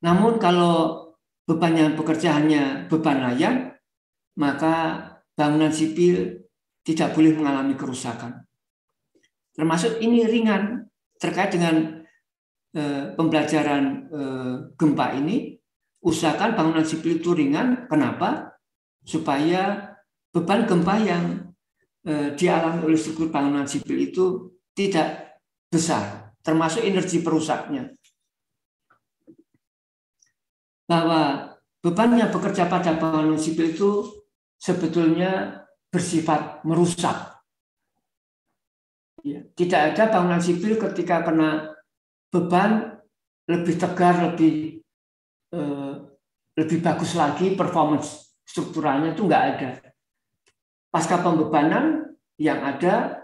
Namun kalau beban yang bekerja hanya beban layan, maka bangunan sipil tidak boleh mengalami kerusakan. Termasuk ini ringan terkait dengan pembelajaran gempa ini. Usahakan bangunan sipil itu ringan. Kenapa? Supaya beban gempa yang dialami oleh struktur bangunan sipil itu tidak besar, termasuk energi perusaknya. Bahwa beban yang bekerja pada bangunan sipil itu sebetulnya bersifat merusak. Ya, tidak ada bangunan sipil ketika kena beban lebih tegar, lebih bagus lagi performance strukturalnya itu nggak ada. Pasca pembebanan yang ada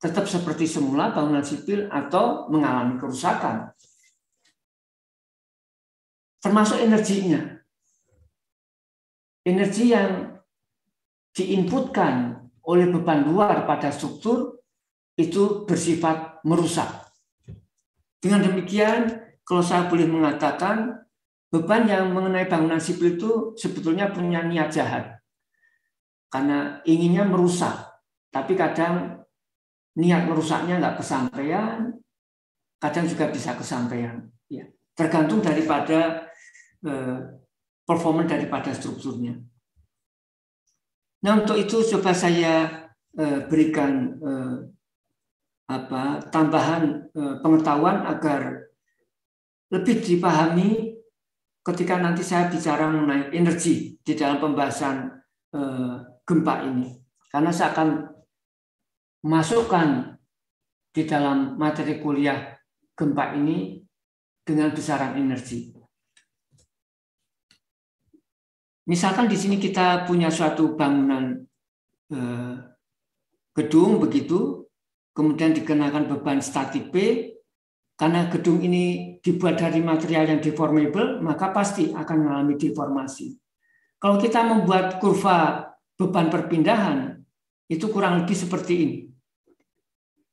tetap seperti semula bangunan sipil atau mengalami kerusakan. termasuk energinya. Energi yang diinputkan oleh beban luar pada struktur itu bersifat merusak. Dengan demikian, kalau saya boleh mengatakan, beban yang mengenai bangunan sipil itu sebetulnya punya niat jahat. Karena inginnya merusak, tapi kadang niat merusaknya nggak kesampaian, kadang juga bisa kesampaian. Ya, tergantung daripada performa daripada strukturnya. Nah, untuk itu coba saya berikan tambahan pengetahuan agar lebih dipahami ketika nanti saya bicara mengenai energi di dalam pembahasan gempa ini. Karena saya akan masukkan di dalam materi kuliah gempa ini dengan besaran energi. Misalkan di sini kita punya suatu bangunan gedung begitu, kemudian dikenakan beban statik P, karena gedung ini dibuat dari material yang deformable, maka pasti akan mengalami deformasi. Kalau kita membuat kurva beban perpindahan, itu kurang lebih seperti ini.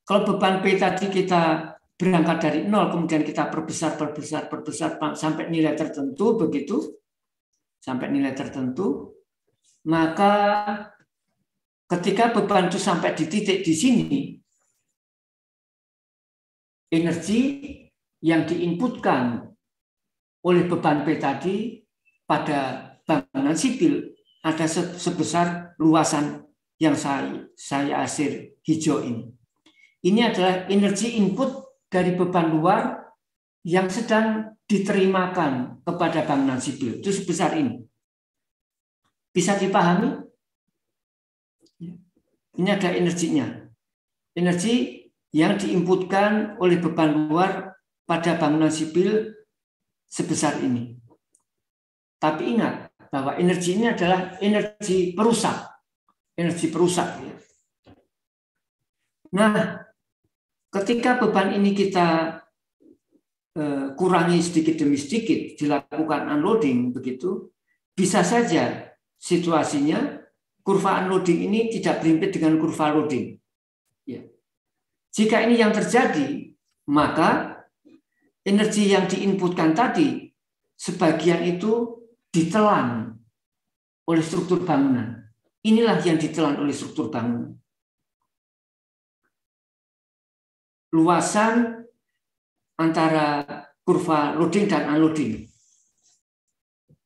Kalau beban P tadi kita berangkat dari 0, kemudian kita perbesar sampai nilai tertentu begitu, maka ketika beban itu sampai di titik di sini, energi yang diinputkan oleh beban P tadi pada bangunan sipil ada sebesar luasan yang saya arsir hijau ini. Ini adalah energi input dari beban luar yang sedang diterimakan kepada bangunan sipil. Itu sebesar ini. Bisa dipahami? Ini ada energinya. Energi yang diinputkan oleh beban luar pada bangunan sipil sebesar ini. Tapi ingat bahwa energi ini adalah energi perusak. Energi perusak. Nah, ketika beban ini kita kurangi sedikit demi sedikit, dilakukan unloading begitu, bisa saja situasinya kurva unloading ini tidak berimpit dengan kurva loading. Ya. Jika ini yang terjadi, maka energi yang diinputkan tadi sebagian itu ditelan oleh struktur bangunan. Inilah yang ditelan oleh struktur bangunan. Luasan antara kurva loading dan unloading.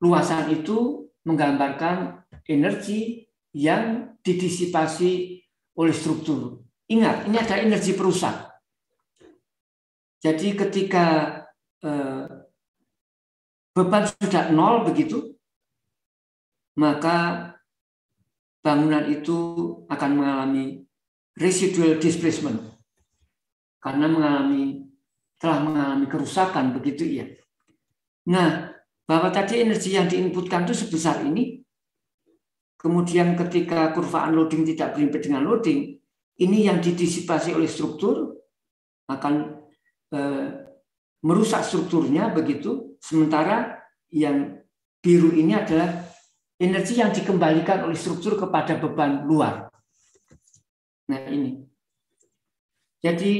Luasan itu menggambarkan energi yang didisipasi oleh struktur. Ingat, ini adalah energi perusak. Jadi ketika beban sudah 0 begitu, maka bangunan itu akan mengalami residual displacement karena telah mengalami kerusakan begitu ya. Nah, bahwa tadi energi yang diinputkan itu sebesar ini, kemudian ketika kurva unloading tidak berimpit dengan loading, ini yang didisipasi oleh struktur akan merusak strukturnya begitu, sementara yang biru ini adalah energi yang dikembalikan oleh struktur kepada beban luar. Nah ini. Jadi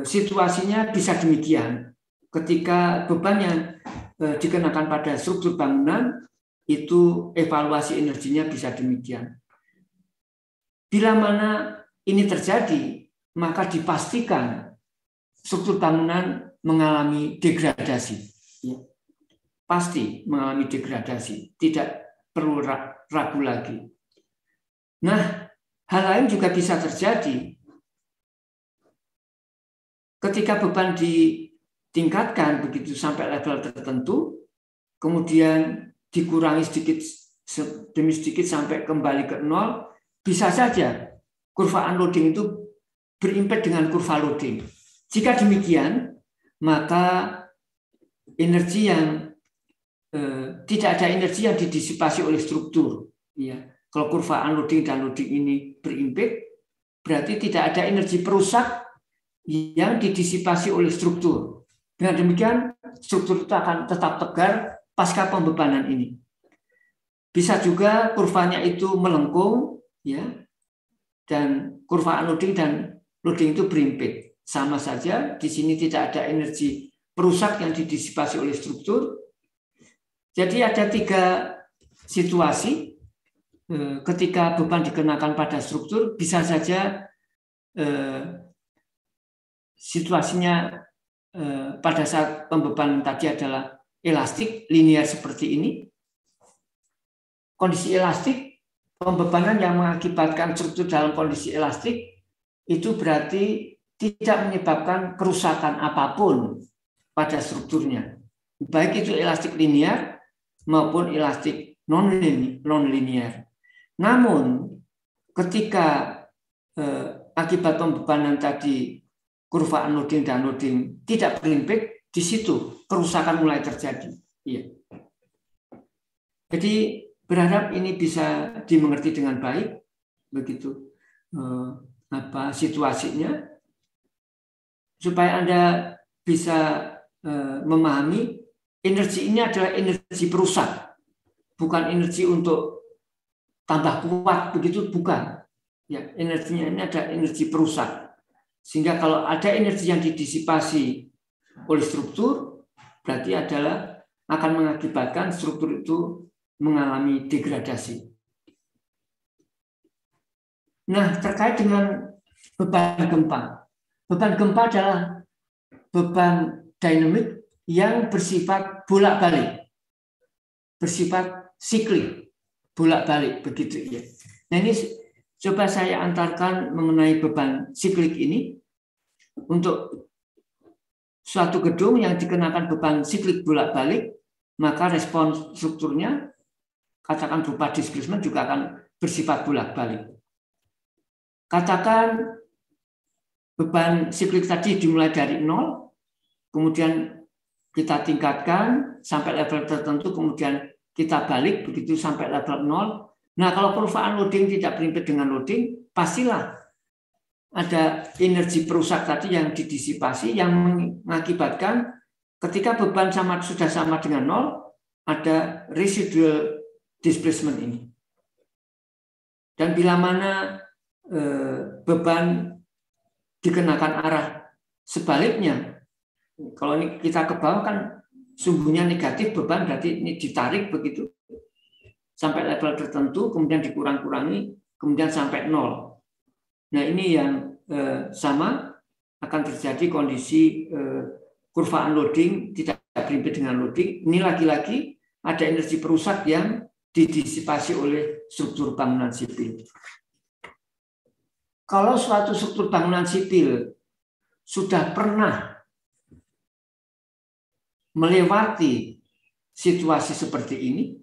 situasinya bisa demikian. Ketika beban yang dikenakan pada struktur bangunan, itu evaluasi energinya bisa demikian. Bila mana ini terjadi, maka dipastikan struktur bangunan mengalami degradasi. Ya. Pasti mengalami degradasi, tidak perlu ragu lagi. Nah, hal lain juga bisa terjadi. Ketika beban ditingkatkan begitu sampai level tertentu, kemudian dikurangi sedikit demi sedikit sampai kembali ke 0, bisa saja kurva unloading itu berimpit dengan kurva loading. Jika demikian, maka energi yang tidak ada energi yang didisipasi oleh struktur. Ya. Kalau kurva unloading dan loading ini berimpit, berarti tidak ada energi perusak yang didisipasi oleh struktur. Dengan demikian, struktur itu akan tetap tegar pasca pembebanan ini. Bisa juga kurvanya itu melengkung, ya, dan kurva unloading dan loading itu berimpit. Sama saja, di sini tidak ada energi perusak yang didisipasi oleh struktur. Jadi ada 3 situasi ketika beban dikenakan pada struktur. Bisa saja situasinya pada saat pembebanan tadi adalah elastik, linear seperti ini. Kondisi elastik, pembebanan yang mengakibatkan struktur dalam kondisi elastik itu berarti tidak menyebabkan kerusakan apapun pada strukturnya. Baik itu elastik linear maupun elastik non-linear. Namun ketika akibat pembebanan tadi kurva unloading dan loading tidak berimpit, di situ kerusakan mulai terjadi. Iya. Jadi berharap ini bisa dimengerti dengan baik, begitu situasinya, supaya Anda bisa memahami energi ini adalah energi perusak, bukan energi untuk tambah kuat, begitu bukan. Ya, energinya ini ada energi perusak. Sehingga kalau ada energi yang didisipasi oleh struktur, berarti adalah akan mengakibatkan struktur itu mengalami degradasi. Nah, terkait dengan beban gempa. Beban gempa adalah beban dinamik yang bersifat bolak-balik, bersifat siklik, bolak-balik, begitu ya. Nah, ini coba saya antarkan mengenai beban siklik ini. Untuk suatu gedung yang dikenakan beban siklik bolak-balik, maka respon strukturnya, katakan berupa displacement, juga akan bersifat bolak-balik. Katakan beban siklik tadi dimulai dari 0, kemudian kita tingkatkan sampai level tertentu, kemudian kita balik begitu sampai level 0. Nah, kalau kurva unloading tidak berimpit dengan loading, pastilah ada energi perusak tadi yang didisipasi yang mengakibatkan ketika beban sudah sama dengan 0, ada residual displacement ini. Dan bila mana beban dikenakan arah sebaliknya, kalau ini kita ke bawah kan sumbunya negatif, beban berarti ini ditarik begitu sampai level tertentu, kemudian dikurang-kurangi, kemudian sampai 0. Nah, ini yang sama akan terjadi kondisi kurva unloading tidak berimpit dengan loading. Ini lagi-lagi ada energi perusak yang didisipasi oleh struktur bangunan sipil. Kalau suatu struktur bangunan sipil sudah pernah melewati situasi seperti ini,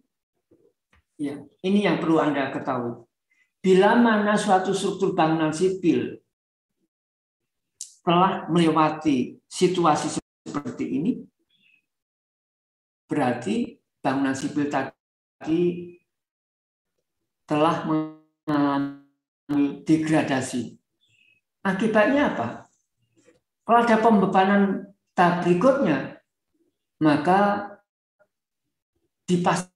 ya, ini yang perlu Anda ketahui. Bila mana suatu struktur bangunan sipil telah melewati situasi seperti ini, berarti bangunan sipil tadi telah mengalami degradasi. Akibatnya apa? Kalau ada pembebanan tahap berikutnya, maka dipastikan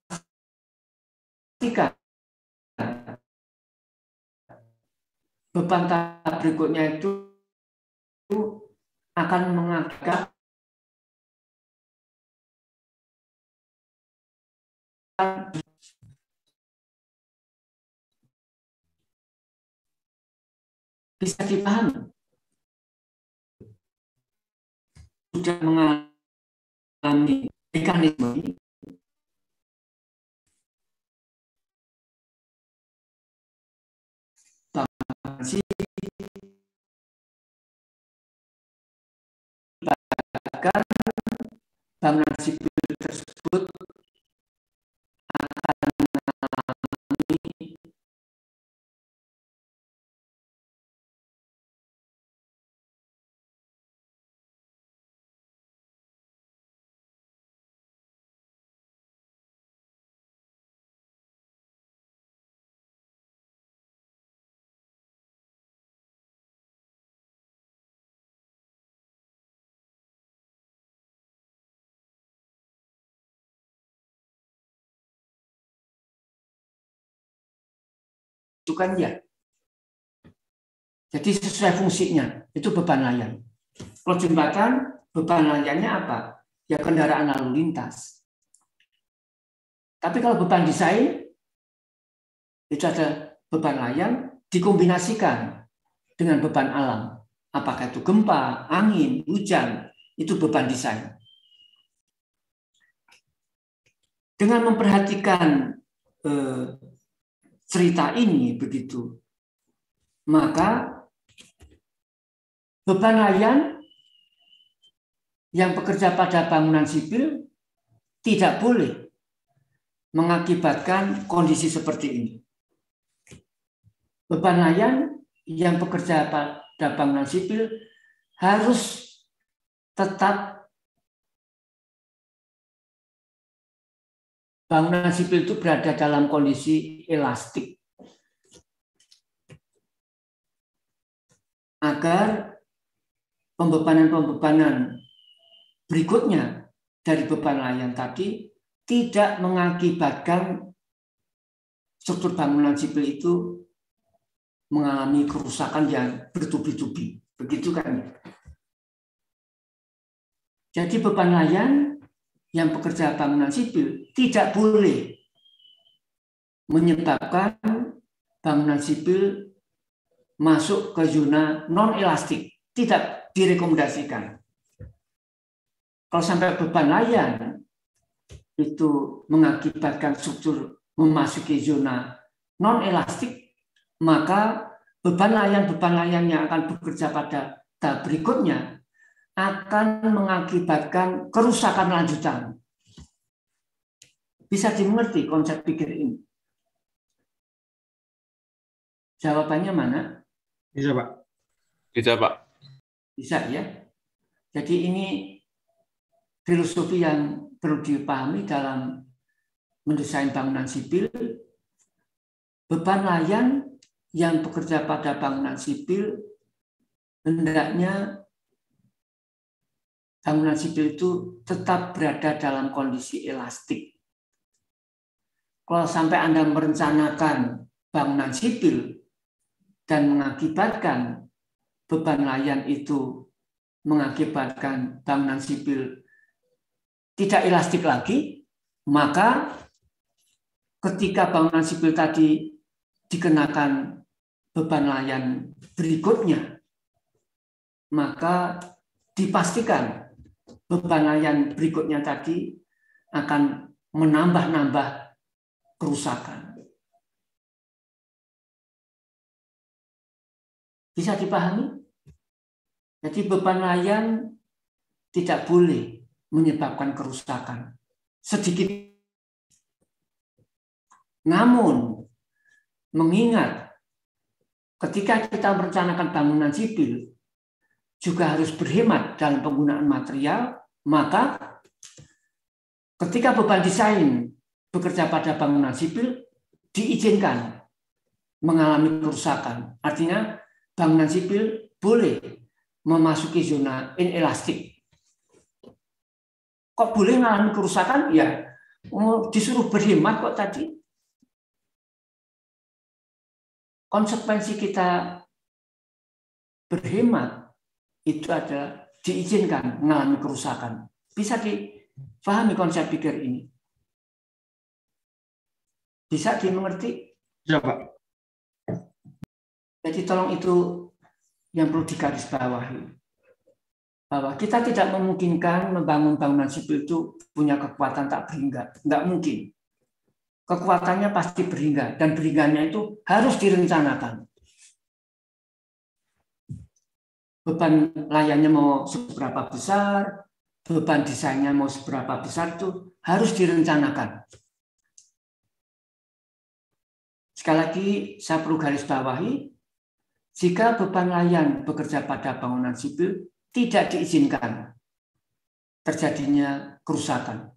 beban tahap berikutnya itu akan mengakibatkan bisa dipahami. Sudah mengalami mekanisme ini, agar bangunan sipil tersebut akan mengalami itu kan ya. Jadi sesuai fungsinya, itu beban layang. Kalau jembatan, beban layangnya apa? Ya kendaraan lalu lintas. Tapi kalau beban desain, itu ada beban layang dikombinasikan dengan beban alam. Apakah itu gempa, angin, hujan, itu beban desain. Dengan memperhatikan cerita ini begitu, maka beban layang yang bekerja pada bangunan sipil tidak boleh mengakibatkan kondisi seperti ini. Beban layang yang bekerja pada bangunan sipil harus tetap bangunan sipil itu berada dalam kondisi elastik agar pembebanan-pembebanan berikutnya dari beban layang tadi tidak mengakibatkan struktur bangunan sipil itu mengalami kerusakan yang bertubi-tubi. Begitu kan? Jadi beban layang yang bekerja bangunan sipil tidak boleh menyebabkan bangunan sipil masuk ke zona non-elastik. Tidak direkomendasikan. Kalau sampai beban layang itu mengakibatkan struktur memasuki zona non-elastik, maka beban layang yang akan bekerja pada tahap berikutnya akan mengakibatkan kerusakan lanjutan. Bisa dimengerti konsep pikir ini? Jawabannya mana? Bisa, Pak. Bisa, Pak. Bisa ya. Jadi ini filosofi yang perlu dipahami dalam mendesain bangunan sipil. Beban layang yang bekerja pada bangunan sipil hendaknya bangunan sipil itu tetap berada dalam kondisi elastik. Kalau sampai Anda merencanakan bangunan sipil dan mengakibatkan beban layang itu mengakibatkan bangunan sipil tidak elastik lagi, maka ketika bangunan sipil tadi dikenakan beban layang berikutnya, maka dipastikan beban layang berikutnya tadi akan menambah-nambah kerusakan. Bisa dipahami? Jadi beban layang tidak boleh menyebabkan kerusakan sedikit. Namun, mengingat ketika kita merencanakan bangunan sipil, juga harus berhemat dalam penggunaan material, maka ketika beban desain bekerja pada bangunan sipil, diizinkan mengalami kerusakan. Artinya bangunan sipil boleh memasuki zona inelastik. Kok boleh mengalami kerusakan? Ya, disuruh berhemat kok tadi. Konsekuensi kita berhemat itu ada diizinkan mengalami kerusakan. Bisa dipahami konsep pikir ini? Bisa dimengerti? Bisa, Pak. Jadi tolong itu yang perlu digarisbawahi. Bahwa kita tidak memungkinkan membangun bangunan sipil itu punya kekuatan tak berhingga. Enggak mungkin. Kekuatannya pasti berhingga. Dan berhingganya itu harus direncanakan. Beban layangnya mau seberapa besar, beban desainnya mau seberapa besar itu harus direncanakan. Sekali lagi saya perlu garis bawahi, jika beban layang bekerja pada bangunan sipil tidak diizinkan terjadinya kerusakan.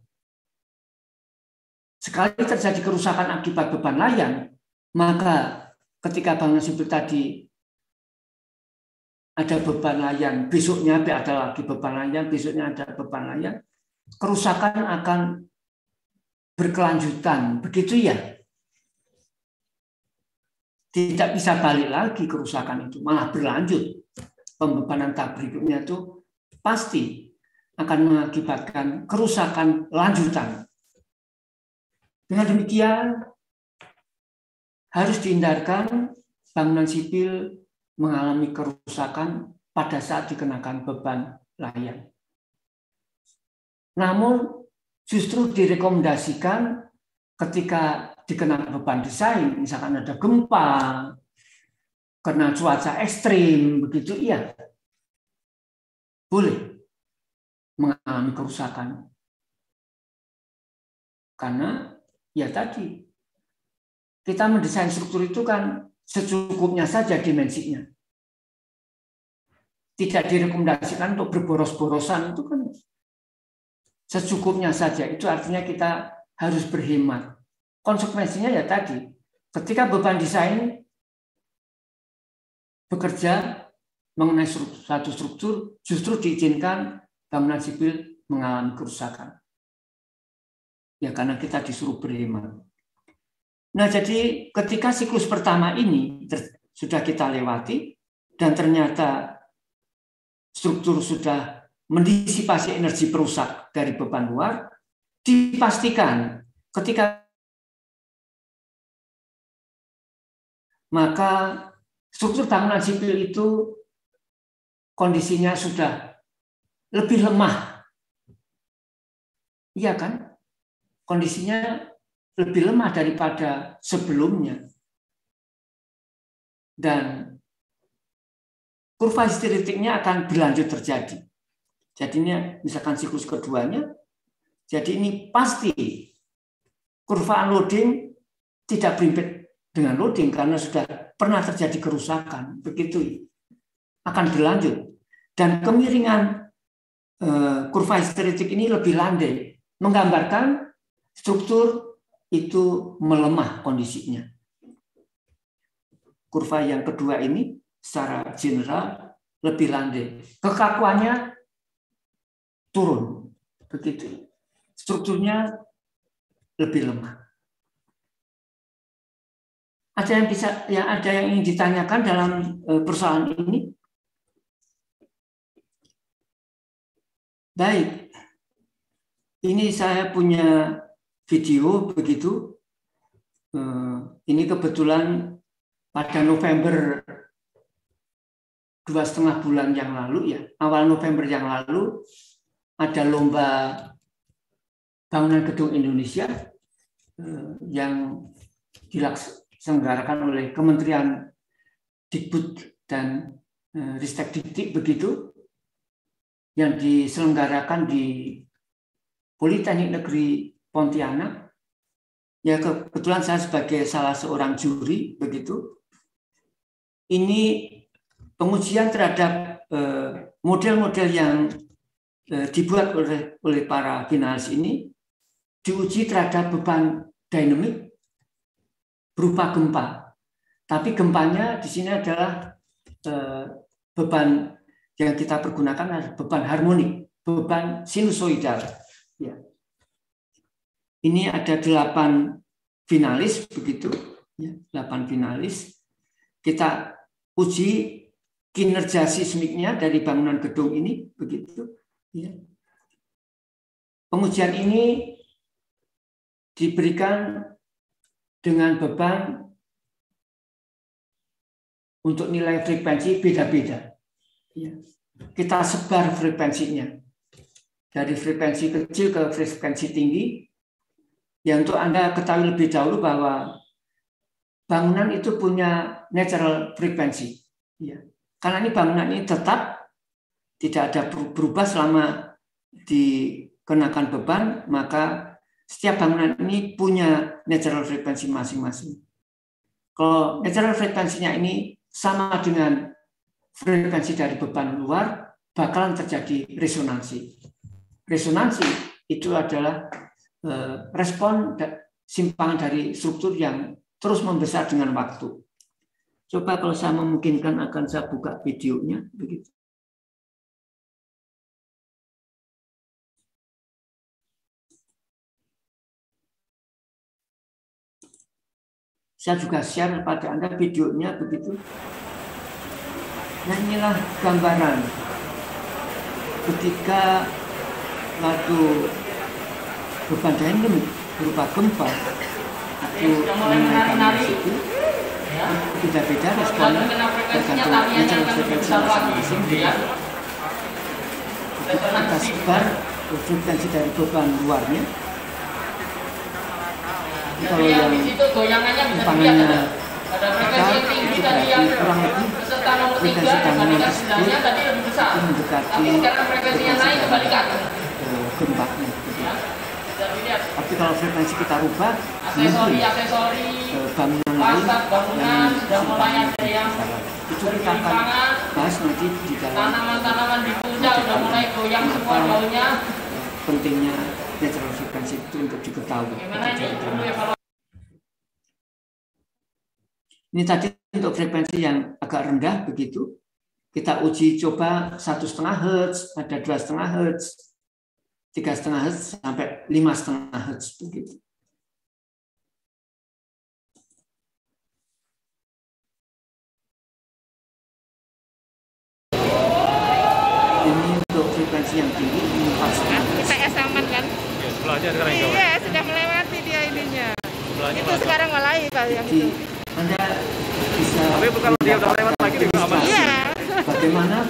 Sekali terjadi kerusakan akibat beban layang, maka ketika bangunan sipil tadi ada beban layang, besoknya ada lagi beban layang, besoknya ada beban layang, kerusakan akan berkelanjutan. Begitu ya? tidak bisa balik lagi kerusakan itu, malah berlanjut. Pembebanan tahap berikutnya itu pasti akan mengakibatkan kerusakan lanjutan. Dengan demikian, harus dihindarkan bangunan sipil mengalami kerusakan pada saat dikenakan beban layan. Namun, justru direkomendasikan ketika dikenakan beban desain, misalkan ada gempa, karena cuaca ekstrim, begitu iya, boleh mengalami kerusakan. Karena ya tadi, kita mendesain struktur itu kan secukupnya saja dimensinya. Tidak direkomendasikan untuk berboros-borosan, itu kan secukupnya saja. Itu artinya kita harus berhemat. Konsekuensinya ya tadi, ketika beban desain bekerja mengenai satu struktur, justru diizinkan bangunan sipil mengalami kerusakan. Ya karena kita disuruh berhemat. Nah jadi ketika siklus pertama ini sudah kita lewati dan ternyata struktur sudah mendisipasi energi perusak dari beban luar, dipastikan ketika maka struktur bangunan sipil itu kondisinya sudah lebih lemah. Iya kan? Kondisinya lebih lemah daripada sebelumnya. Dan kurva histeretiknya akan berlanjut terjadi. Jadi ini misalkan siklus keduanya, jadi ini pasti kurva unloading tidak berimpit dengan loading karena sudah pernah terjadi kerusakan. Begitu akan berlanjut. Dan kemiringan kurva histeretik ini lebih landai, menggambarkan struktur itu melemah kondisinya. Kurva yang kedua ini secara general lebih landai. Kekakuannya turun. Begitu. Strukturnya lebih lemah. Ada yang ingin ditanyakan dalam persoalan ini? Baik. Ini saya punya video begitu. Ini kebetulan pada November 2,5 bulan yang lalu ya, awal November yang lalu ada lomba bangunan gedung Indonesia yang diselenggarakan oleh Kementerian Dikbud dan Ristek Dikti begitu, yang diselenggarakan di Politeknik Negeri Pontianak. Ya kebetulan saya sebagai salah seorang juri begitu. Ini pengujian terhadap model-model yang dibuat oleh para finalis ini diuji terhadap beban dinamik berupa gempa. Tapi gempanya di sini adalah beban yang kita pergunakan adalah beban harmonik, beban sinusoidal. Ya. Ini ada 8 finalis begitu, ya, 8 finalis. Kita uji kinerja sismiknya dari bangunan gedung ini begitu. Ya. Pengujian ini diberikan dengan beban untuk nilai frekuensi beda-beda. Ya. Kita sebar frekuensinya dari frekuensi kecil ke frekuensi tinggi. Ya untuk Anda ketahui lebih dahulu bahwa bangunan itu punya natural frekuensi. Ya. Karena ini bangunan ini tetap tidak ada berubah selama dikenakan beban, maka setiap bangunan ini punya natural frekuensi masing-masing. Kalau natural frekuensinya ini sama dengan frekuensi dari beban luar, bakalan terjadi resonansi. Resonansi itu adalah respon simpangan dari struktur yang terus membesar dengan waktu. Coba kalau saya memungkinkan akan saya buka videonya begitu. Saya juga share pada Anda videonya begitu. Nah, inilah gambaran ketika waktu beban dynamic berupa gempa itu mengenai itu beda-beda responnya tergantung natural frekuensi masing-masing. Begitu kita sebar frekuensi dari beban luarnya. Kalau yang umpangannya itu berarti kurang lebih frekuensi gangguan tersebut itu mendekati frekuensi dari gempanya. Tapi kalau frekuensi kita rubah, mungkin bangunan lain yang itu kita akan bahas nanti di dalam tanaman-tanaman di puncak udah mulai goyang semua daunnya. Pentingnya natural frekuensi itu untuk diketahui. Ini tadi untuk frekuensi yang agak rendah begitu. Kita uji coba 1,5 Hz, ada 2,5 Hz, 3,5 Hz sampai 5,5 Hz begitu. Ini untuk frekuensi yang tinggi, ini 4,5 Hz. IPS aman kan? Ya, sebelahnya sekarang yang Iya, sudah melewati dia ininya. Sebelahnya Itu sekarang mulai kalau yang itu. Anda bisa. Tapi kalau dia udah lewat lagi juga aman. Iya. Bagaimana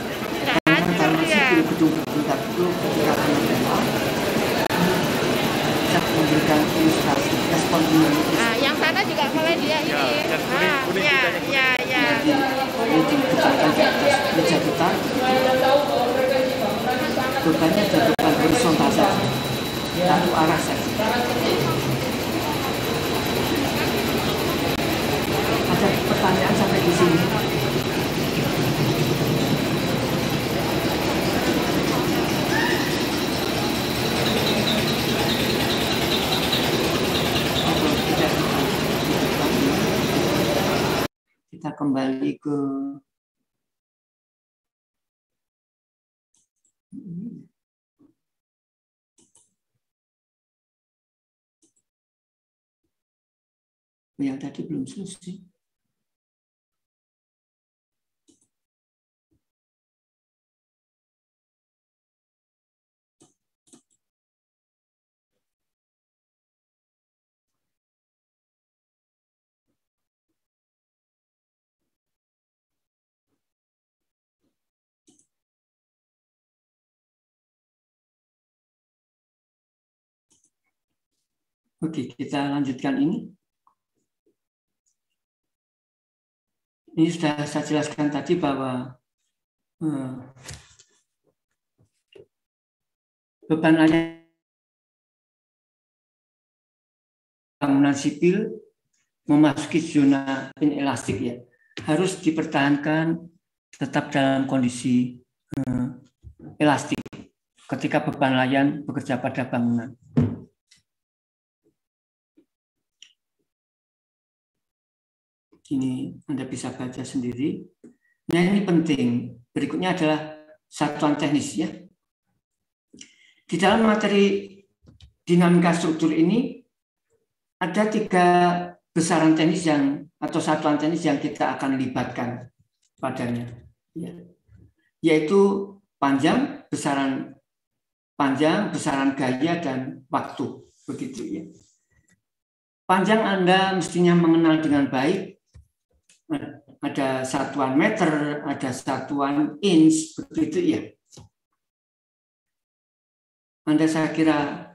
Hancur dia. gedung-gedung itu ketika kena gempa bisa memberikan ilustrasi respon dinamik. Nah, yang sana juga mulai dia ini. yang kuning Ya, kita ya. Ini ditekankan di atas meja kita. Bebannya ada beban horizontal saja, satu arah saja. Ada pertanyaan sampai di sini? Kita kembali ke yang tadi belum selesai. Oke, kita lanjutkan ini. Ini sudah saya jelaskan tadi bahwa beban layan bangunan sipil memasuki zona inelastik ya, harus dipertahankan tetap dalam kondisi elastik ketika beban layan bekerja pada bangunan. Ini Anda bisa baca sendiri. Nah, ini penting. Berikutnya adalah satuan teknis ya. Di dalam materi dinamika struktur ini ada 3 besaran teknis atau satuan teknis yang kita akan libatkan padanya, ya. Yaitu panjang, besaran gaya dan waktu, begitu ya. Panjang Anda mestinya mengenal dengan baik. Ada satuan meter, ada satuan inch, begitu ya. Anda saya kira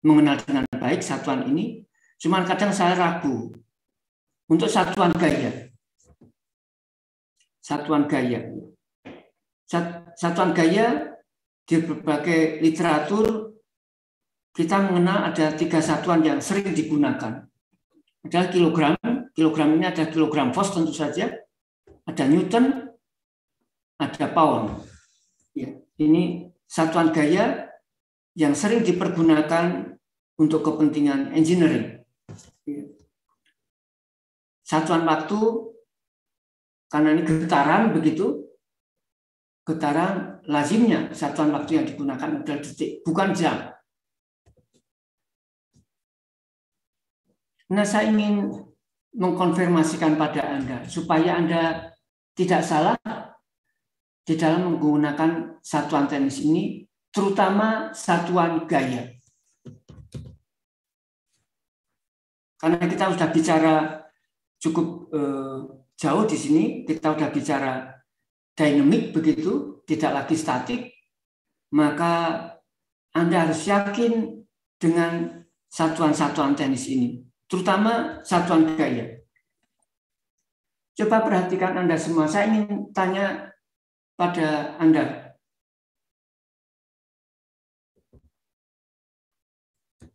mengenal dengan baik satuan ini, cuman kadang saya ragu untuk satuan gaya. Satuan gaya di berbagai literatur kita mengenal ada 3 satuan yang sering digunakan. Adalah kilogram. Kilogram ini ada kilogram Fos tentu saja, ada Newton, ada pound. Ya, ini satuan gaya yang sering dipergunakan untuk kepentingan engineering. Ya. Satuan waktu, karena ini getaran begitu, getaran lazimnya satuan waktu yang digunakan adalah detik, bukan jam. Nah, saya ingin mengkonfirmasikan pada Anda supaya Anda tidak salah di dalam menggunakan satuan teknis ini, terutama satuan gaya. Karena kita sudah bicara cukup jauh di sini, kita sudah bicara dinamik begitu, tidak lagi statik, maka Anda harus yakin dengan satuan-satuan teknis ini, terutama satuan gaya. Coba perhatikan Anda semua, saya ingin tanya pada Anda.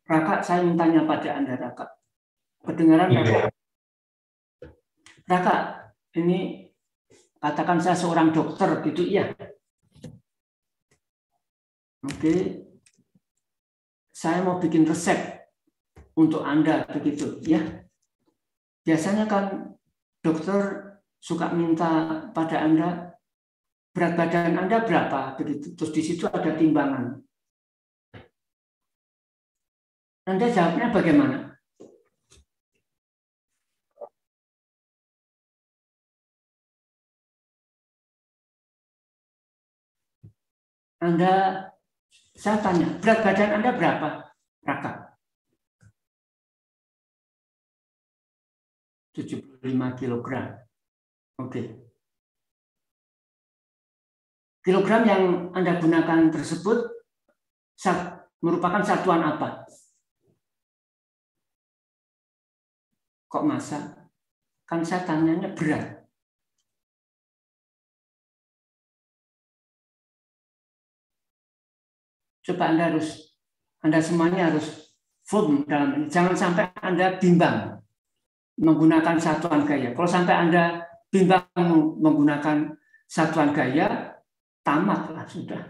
Raka, saya ingin tanya pada Anda, Raka. Kedengaran, Raka? Raka, ini katakan saya seorang dokter, gitu, iya. Oke. Saya mau bikin resep untuk Anda, begitu, ya. Biasanya kan dokter suka minta pada Anda, berat badan Anda berapa, begitu. Terus di situ ada timbangan. Anda jawabnya bagaimana? Saya tanya, berat badan Anda berapa, Raka? 75 kilogram. Oke. Kilogram yang Anda gunakan tersebut merupakan satuan apa? Kok masa? Kan saya tanyanya berat. Coba Anda semuanya harus firm dalam ini. Jangan sampai Anda bimbang menggunakan satuan gaya. Kalau sampai Anda bimbang menggunakan satuan gaya, tamatlah sudah.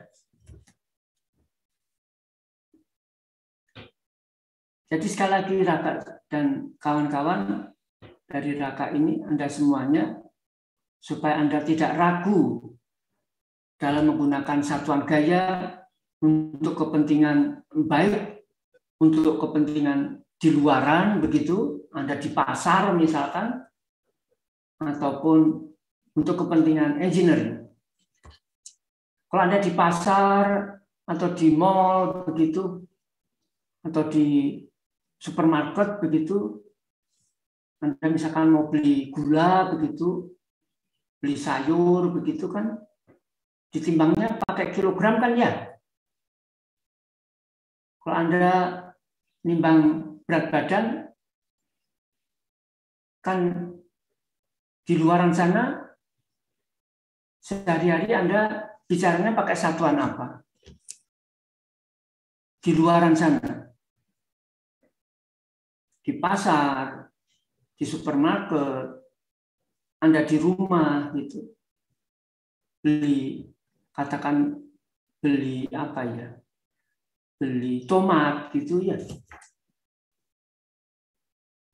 Jadi sekali lagi Raka dan kawan-kawan dari Raka ini, Anda semuanya, supaya Anda tidak ragu dalam menggunakan satuan gaya untuk kepentingan baik, untuk kepentingan di luaran, begitu, Anda di pasar misalkan, ataupun untuk kepentingan engineering. Kalau Anda di pasar atau di mall, begitu, atau di supermarket, begitu, Anda misalkan mau beli gula, begitu, beli sayur, begitu kan, ditimbangnya pakai kilogram kan ya. Kalau Anda nimbang berat badan, kan di luaran sana, sehari-hari Anda bicaranya pakai satuan apa? Di luaran sana. Di pasar, di supermarket, Anda di rumah, gitu. Katakan beli apa ya? Beli tomat gitu ya.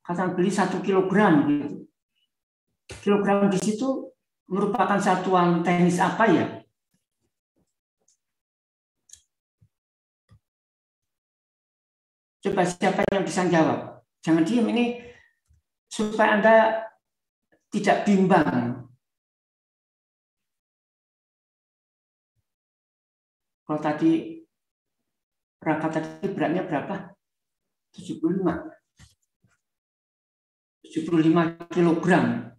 Katakan beli 1 kilogram gitu. Kilogram di situ merupakan satuan teknis apa ya? Coba siapa yang bisa jawab? Jangan diam ini supaya Anda tidak bimbang. Kalau tadi Raka tadi beratnya berapa? 75 kilogram.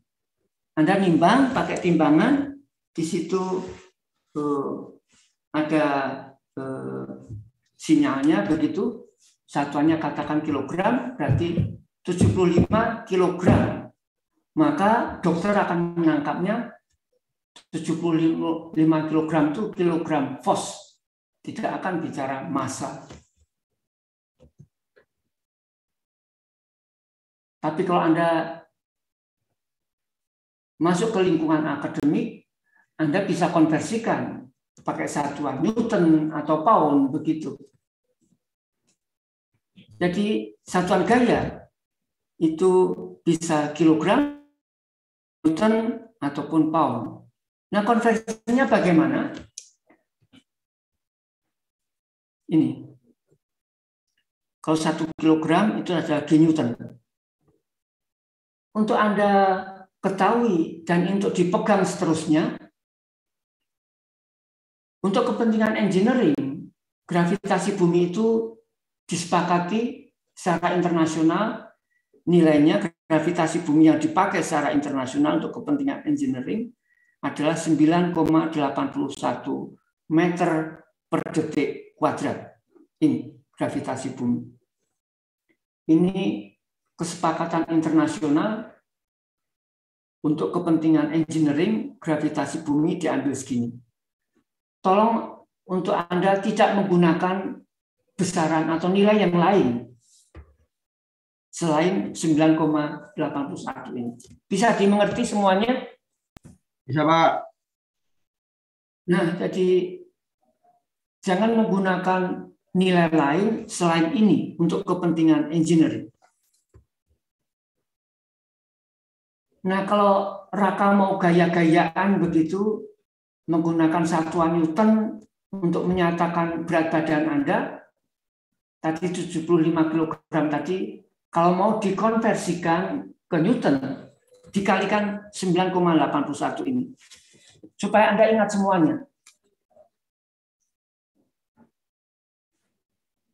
Anda nimbang pakai timbangan, di situ ada sinyalnya begitu, satuannya katakan kilogram, berarti 75 kilogram. Maka dokter akan menangkapnya 75 kilogram itu kilogram fos. Tidak akan bicara massa. Tapi kalau Anda masuk ke lingkungan akademik, Anda bisa konversikan pakai satuan Newton atau pound begitu. Jadi satuan gaya itu bisa kilogram, Newton ataupun pound. Nah, konversinya bagaimana? Ini. Kalau 1 kilogram itu adalah G Newton. untuk Anda ketahui dan untuk dipegang seterusnya, untuk kepentingan engineering, gravitasi bumi itu disepakati secara internasional, nilainya gravitasi bumi yang dipakai secara internasional untuk kepentingan engineering adalah 9,81 meter per detik kuadrat. Ini gravitasi bumi. Ini kesepakatan internasional untuk kepentingan engineering, gravitasi bumi diambil segini. Tolong untuk Anda tidak menggunakan besaran atau nilai yang lain selain 9,81 ini. Bisa dimengerti semuanya? Bisa, Pak. Nah, jadi jangan menggunakan nilai lain selain ini untuk kepentingan engineering. Nah, kalau Raka mau gaya-gayaan begitu, menggunakan satuan Newton untuk menyatakan berat badan Anda, tadi 75 kg tadi, kalau mau dikonversikan ke Newton, dikalikan 9,81 ini. Supaya Anda ingat semuanya.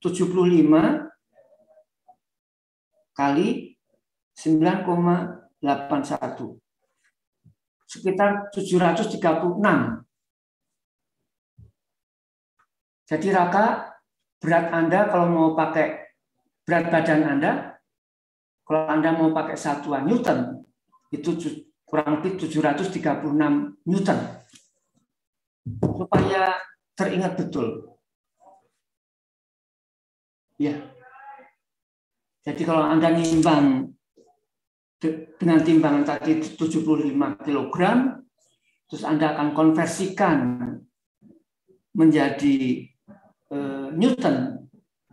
75 kali 9,81. Sekitar 736. Jadi Raka, berat Anda kalau mau pakai berat badan Anda, kalau Anda mau pakai satuan Newton, itu kurang lebih 736 Newton. Supaya teringat betul. Ya. Jadi kalau Anda nimbang dengan timbangan tadi 75 kg, terus Anda akan konversikan menjadi Newton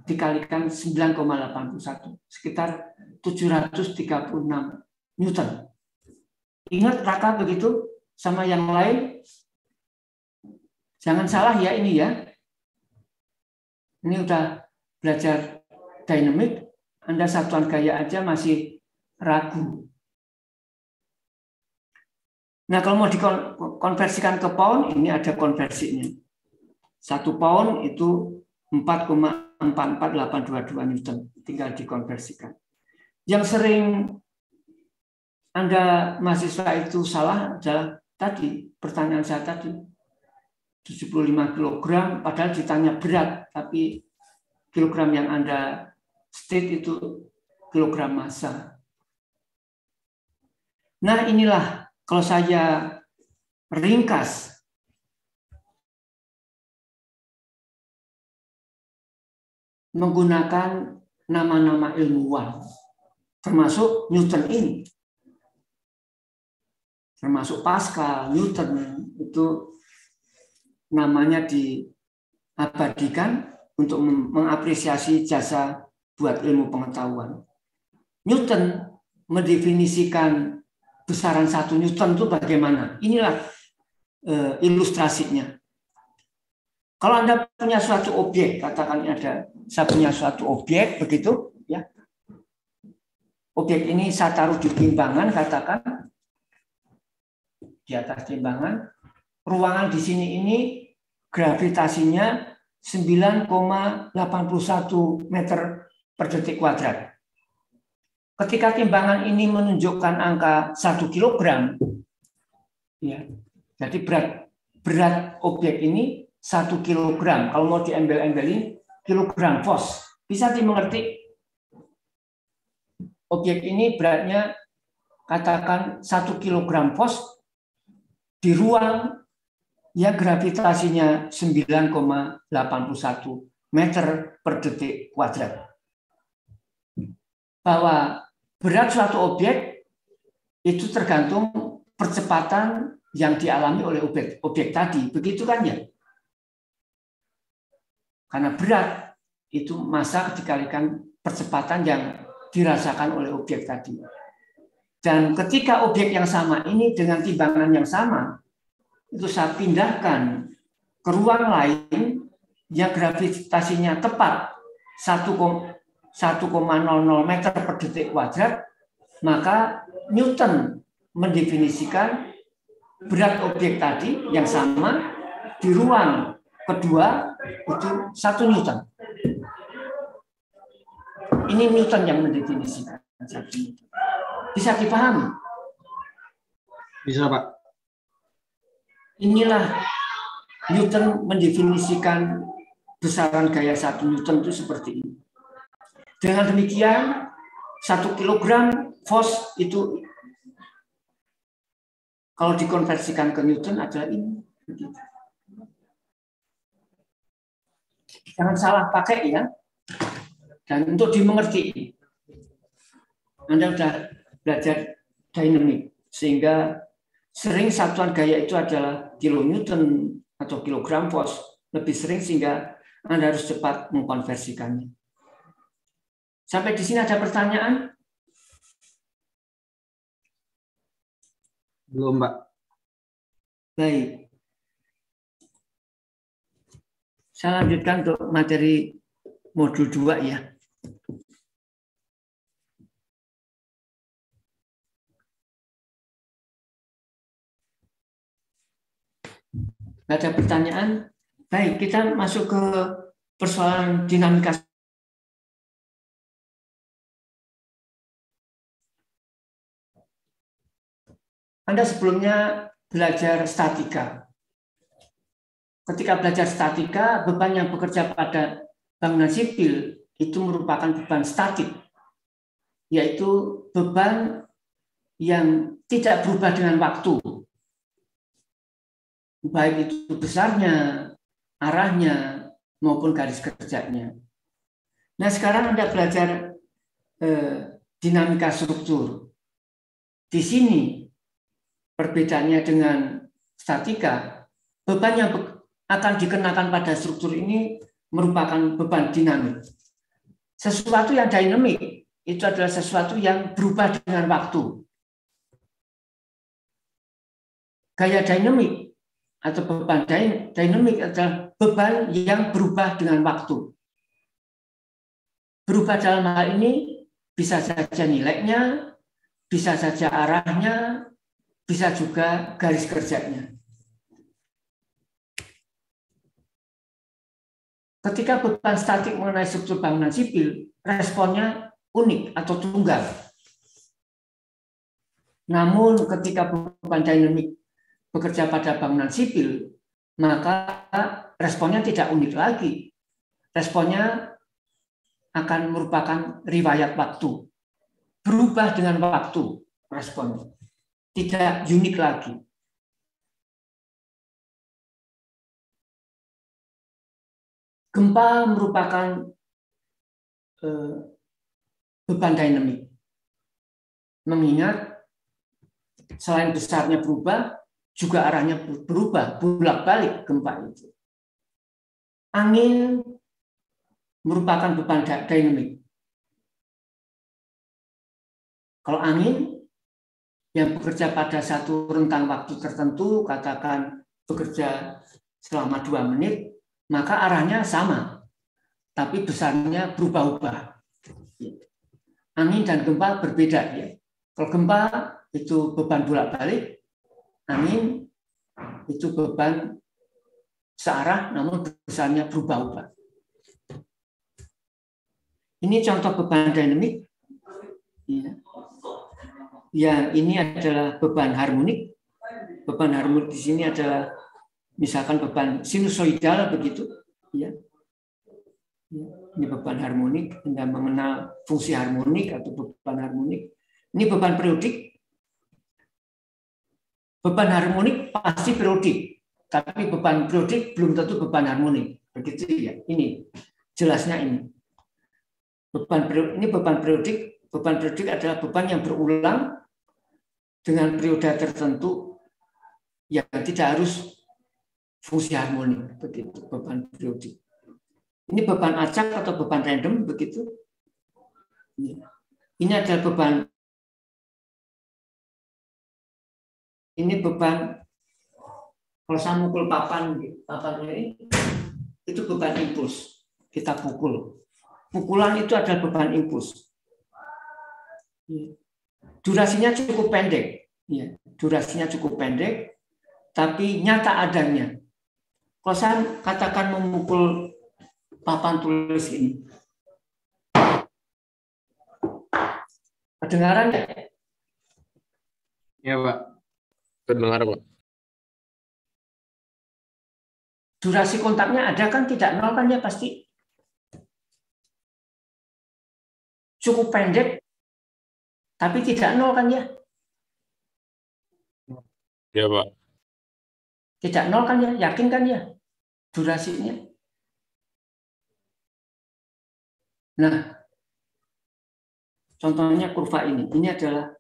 dikalikan 9,81, sekitar 736 Newton. Ingat Raka begitu sama yang lain? Jangan salah ya ini ya. Ini udah belajar dynamic, Anda satuan gaya aja masih ragu. Nah, kalau mau dikonversikan ke pound, ini ada konversinya. 1 pound itu 4,44822 Newton. Tinggal dikonversikan. Yang sering Anda mahasiswa itu salah adalah tadi, pertanyaan saya tadi. 75 kg, padahal ditanya berat, tapi kilogram yang Anda state itu kilogram massa. Nah, inilah kalau saya ringkas menggunakan nama-nama ilmuwan, termasuk Newton ini. Termasuk Pascal, Newton, itu namanya diabadikan untuk mengapresiasi jasa buat ilmu pengetahuan. Newton mendefinisikan besaran 1 Newton itu bagaimana? Inilah ilustrasinya. Kalau Anda punya suatu objek, katakan saya punya suatu objek begitu, ya. Objek ini saya taruh di timbangan, katakan di atas timbangan. Ruangan di sini ini gravitasinya 9,81 meter per detik kuadrat. Ketika timbangan ini menunjukkan angka 1 kilogram, ya, jadi berat objek ini 1 kilogram. Kalau mau diembel-embelin, kilogram fos. Bisa dimengerti? Objek ini beratnya katakan 1 kilogram fos di ruang ya gravitasinya 9,81 meter per detik kuadrat. Bahwa berat suatu objek itu tergantung percepatan yang dialami oleh objek tadi. Begitu kan ya? Karena berat itu massa dikalikan percepatan yang dirasakan oleh objek tadi. Dan ketika objek yang sama ini dengan timbangan yang sama, itu saya pindahkan ke ruang lain yang gravitasinya tepat 1,00 meter per detik kuadrat, maka Newton mendefinisikan berat objek tadi yang sama di ruang kedua itu 1 Newton. Ini Newton yang mendefinisikan 1 Newton. Bisa dipahami? Bisa, Pak. Inilah Newton mendefinisikan besaran gaya 1 Newton itu seperti ini. Dengan demikian 1 kilogram force itu kalau dikonversikan ke Newton adalah ini. Jangan salah pakai ya. Dan untuk dimengerti, Anda sudah belajar dynamic sehingga sering satuan gaya itu adalah kilonewton atau kilogram force, lebih sering sehingga Anda harus cepat mengkonversikannya. Sampai di sini ada pertanyaan? Belum, Pak. Baik. Saya lanjutkan untuk materi modul 2 ya. Ada pertanyaan? Baik, kita masuk ke persoalan dinamika. Anda sebelumnya belajar statika. Ketika belajar statika, beban yang bekerja pada bangunan sipil itu merupakan beban statik, yaitu beban yang tidak berubah dengan waktu. Baik itu besarnya, arahnya, maupun garis kerjanya. Nah, sekarang Anda belajar dinamika struktur. Di sini perbedaannya dengan statika, beban yang akan dikenakan pada struktur ini merupakan beban dinamik. Sesuatu yang dinamik itu adalah sesuatu yang berubah dengan waktu. Gaya dinamik atau beban dinamik adalah beban yang berubah dengan waktu. Berubah dalam hal ini bisa saja nilainya, bisa saja arahnya, bisa juga garis kerjanya. Ketika beban statik mengenai struktur bangunan sipil, responnya unik atau tunggal. Namun ketika beban dinamik bekerja pada bangunan sipil, maka responnya tidak unik lagi. Responnya akan merupakan riwayat waktu. Berubah dengan waktu responnya. Tidak unik lagi. Gempa merupakan beban dinamik. Mengingat selain besarnya berubah, juga arahnya berubah, bolak-balik gempa itu. Angin merupakan beban dinamik. Kalau angin yang bekerja pada satu rentang waktu tertentu, katakan bekerja selama 2 menit, maka arahnya sama, tapi besarnya berubah-ubah. Angin dan gempa berbeda ya. Kalau gempa itu beban bolak-balik, angin itu beban searah, namun besarnya berubah-ubah. Ini contoh beban dinamik. Ya, ini adalah beban harmonik. Beban harmonik di sini adalah misalkan beban sinusoidal begitu, ya. Ini beban harmonik. Anda mengenal fungsi harmonik atau beban harmonik. Ini beban periodik. Beban harmonik pasti periodik, tapi beban periodik belum tentu beban harmonik. Begitu ya. Ini jelasnya ini. Ini beban periodik. Beban periodik adalah beban yang berulang dengan periode tertentu yang tidak harus fungsi harmonik, begitu beban periodik. Ini beban acak atau beban random, begitu. Ini adalah beban. Ini beban. Kalau saya mukul papan ini, itu beban impuls. Kita pukul. Pukulan itu adalah beban impuls. durasinya cukup pendek, ya, durasinya cukup pendek, tapi nyata adanya. Kalau saya katakan memukul papan tulis ini, kedengaran ya? Ya, Pak. Terdengar, Pak. Durasi kontaknya ada kan, tidak nol kan ya pasti. Cukup pendek, tapi tidak nol kan ya? Ya, Pak. Tidak nol kan ya? Yakin kan ya? Durasinya. Nah, contohnya kurva ini. Ini adalah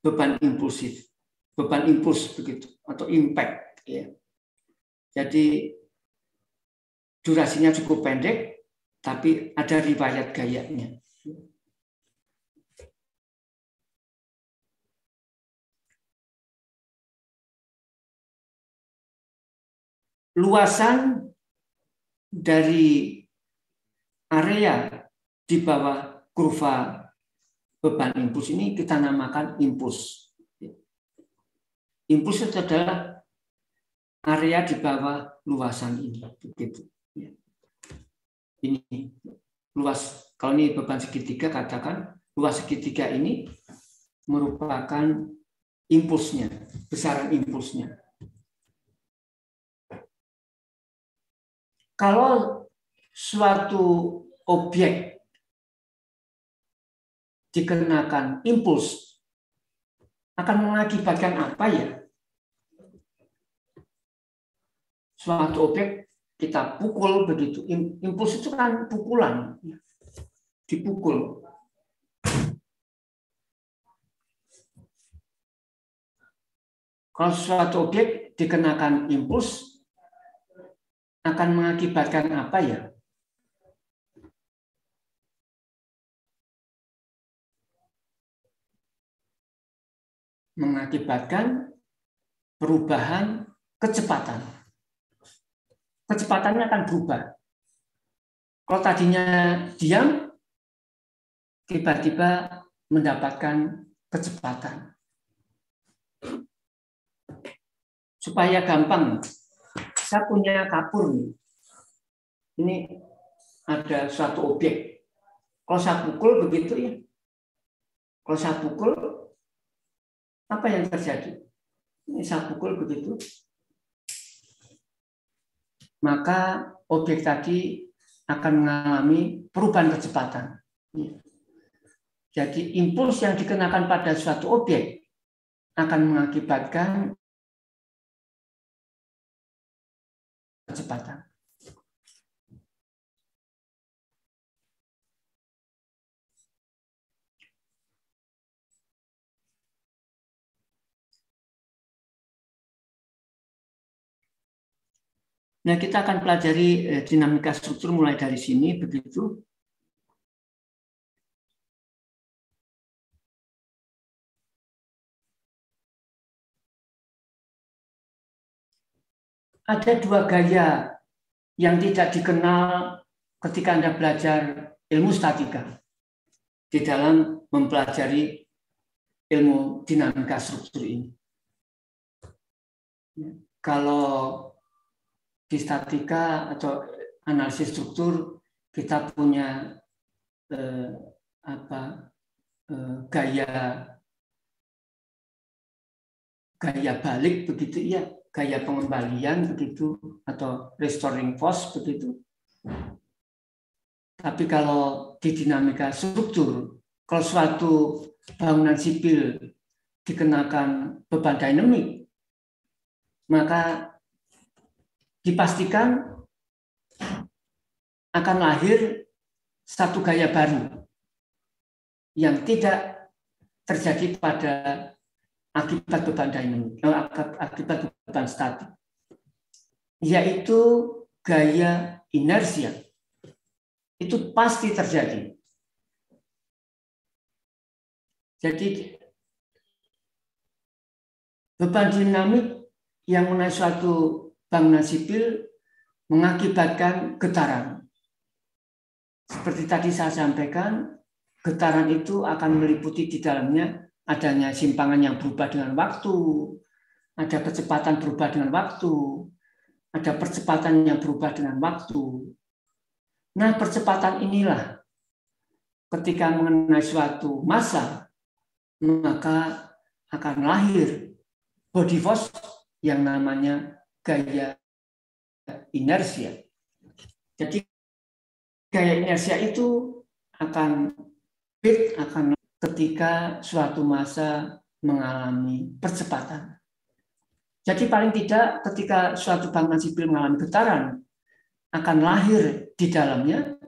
beban impulsif. Beban impuls begitu. Atau impact. Ya. Jadi, durasinya cukup pendek, tapi ada riwayat gayanya. Luasan dari area di bawah kurva beban impuls ini kita namakan impuls. Impuls itu adalah area di bawah luasan ini, begitu. Ini luas. Kalau ini beban segitiga, katakan luas segitiga ini merupakan impulsnya, besaran impulsnya. Kalau suatu objek dikenakan impuls, akan mengakibatkan apa ya? Suatu objek kita pukul begitu. Impuls itu kan pukulan, dipukul. Kalau suatu objek dikenakan impuls, akan mengakibatkan apa ya? Mengakibatkan perubahan kecepatan. Kecepatannya akan berubah. Kalau tadinya diam, tiba-tiba mendapatkan kecepatan. Supaya gampang, saya punya kapur nih. Ini ada suatu objek. Kalau saya pukul begitu ya. Kalau saya pukul, apa yang terjadi? Ini saya pukul begitu. Maka objek tadi akan mengalami perubahan kecepatan. Jadi impuls yang dikenakan pada suatu objek akan mengakibatkan kecepatan. Nah, kita akan pelajari dinamika struktur mulai dari sini, begitu. Ada dua gaya yang tidak dikenal ketika Anda belajar ilmu statika di dalam mempelajari ilmu dinamika struktur ini. Kalau di statika atau analisis struktur kita punya gaya balik begitu ya, gaya pengembalian begitu, atau restoring force begitu. Tapi kalau di dinamika struktur, kalau suatu bangunan sipil dikenakan beban dinamik, maka dipastikan akan lahir satu gaya baru yang tidak terjadi pada akibat beban dinamik, akibat beban statik, yaitu gaya inersia. Itu pasti terjadi. Jadi beban dinamik yang menaik suatu bangunan sipil mengakibatkan getaran. Seperti tadi saya sampaikan, getaran itu akan meliputi di dalamnya adanya simpangan yang berubah dengan waktu, ada kecepatan berubah dengan waktu, ada percepatan yang berubah dengan waktu. Nah, percepatan inilah ketika mengenai suatu massa, maka akan lahir body force yang namanya gaya inersia. Jadi gaya inersia itu akan ketika suatu massa mengalami percepatan. Jadi paling tidak ketika suatu bangunan sipil mengalami getaran, akan lahir di dalamnya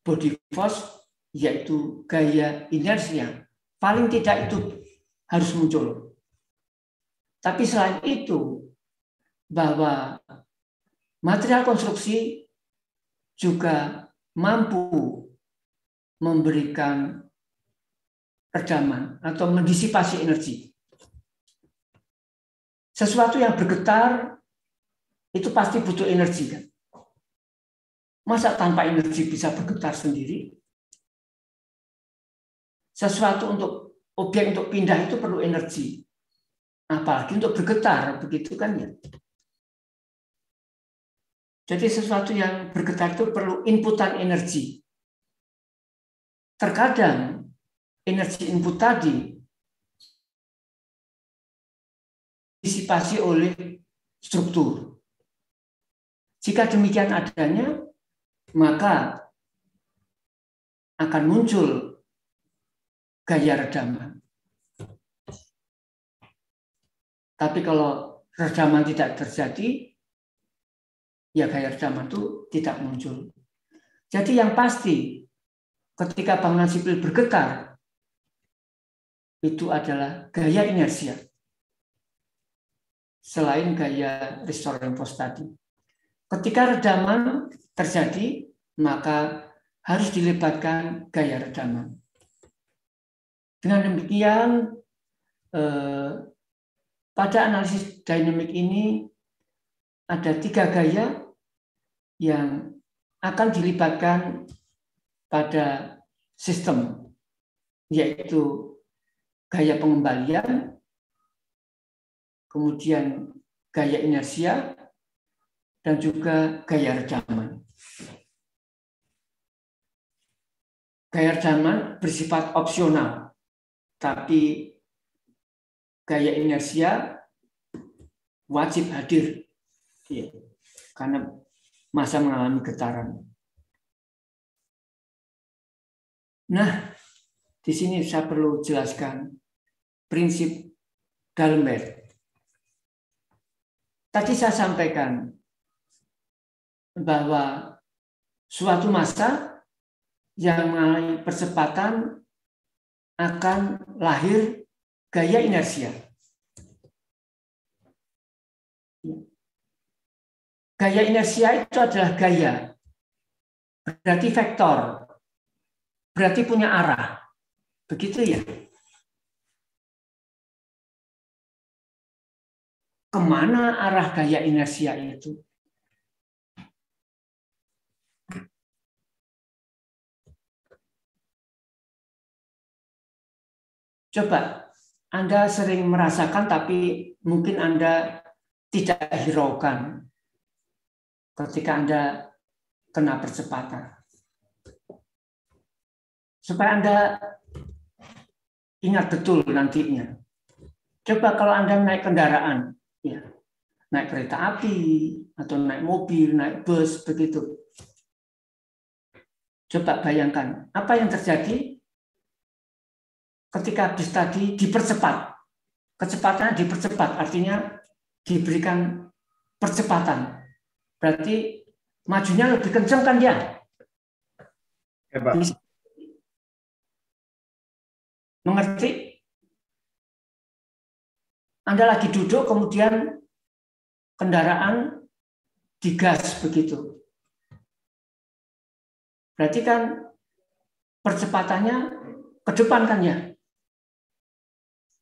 body force, yaitu gaya inersia. Paling tidak itu harus muncul. Tapi selain itu, bahwa material konstruksi juga mampu memberikan redaman atau mendisipasi energi. Sesuatu yang bergetar itu pasti butuh energi, kan? Masa tanpa energi bisa bergetar sendiri? Sesuatu untuk objek untuk pindah itu perlu energi. Apalagi untuk bergetar, begitu kan ya? Jadi sesuatu yang bergetar itu perlu inputan energi. Terkadang energi input tadi disipasi oleh struktur. Jika demikian adanya, maka akan muncul gaya redaman. Tapi kalau redaman tidak terjadi, ya gaya redaman itu tidak muncul. Jadi yang pasti, ketika bangunan sipil bergetar, itu adalah gaya inersia. Selain gaya restoring force tadi. Ketika redaman terjadi, maka harus dilibatkan gaya redaman. Dengan demikian, pada analisis dinamik ini ada 3 gaya yang akan dilibatkan pada sistem, yaitu gaya pengembalian, kemudian gaya inersia, dan juga gaya redaman. Gaya redaman bersifat opsional, tapi gaya inersia wajib hadir, ya, karena massa mengalami getaran. Nah, di sini saya perlu jelaskan prinsip D'Alembert. Tadi saya sampaikan bahwa suatu massa yang mengalami percepatan akan lahir gaya inersia. Gaya inersia itu adalah gaya, berarti vektor, berarti punya arah. Begitu ya. Kemana arah gaya inersia itu? Coba, Anda sering merasakan tapi mungkin Anda tidak hiraukan ketika Anda kena percepatan. Supaya Anda ingat betul nantinya. Coba kalau Anda naik kendaraan, ya, naik kereta api, atau naik mobil, naik bus, begitu. Coba bayangkan, apa yang terjadi ketika bis tadi dipercepat. Kecepatannya dipercepat, artinya diberikan percepatan. Berarti majunya lebih kencang kan ya? Ya, Pak. Mengerti? Anda lagi duduk, kemudian kendaraan digas begitu. Berarti kan percepatannya ke depan kan ya?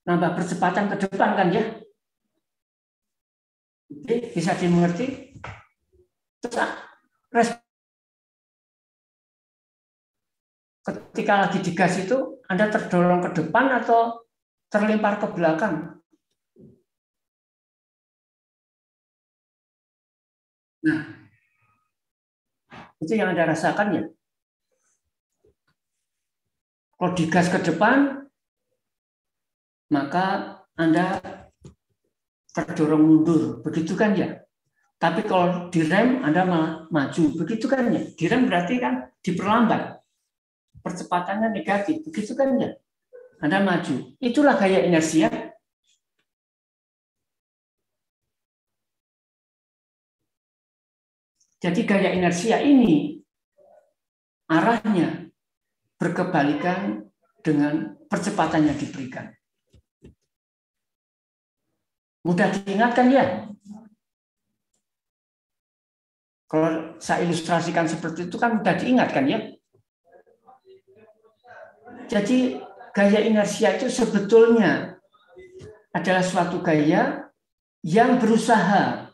Nambah percepatan ke depan kan ya? Oke, bisa dimengerti? Terus ketika lagi digas itu Anda terdorong ke depan atau terlempar ke belakang? Nah, itu yang Anda rasakan ya. Kalau digas ke depan, maka Anda terdorong mundur, begitu kan ya? Tapi kalau direm Anda malah maju, begitu kan ya? Direm berarti kan diperlambat, percepatannya negatif, begitu kan ya? Anda maju, itulah gaya inersia. Jadi gaya inersia ini arahnya berkebalikan dengan percepatan yang diberikan. Mudah diingatkan ya? Kalau saya ilustrasikan seperti itu kan mudah diingatkan ya? Jadi gaya inersia itu sebetulnya adalah suatu gaya yang berusaha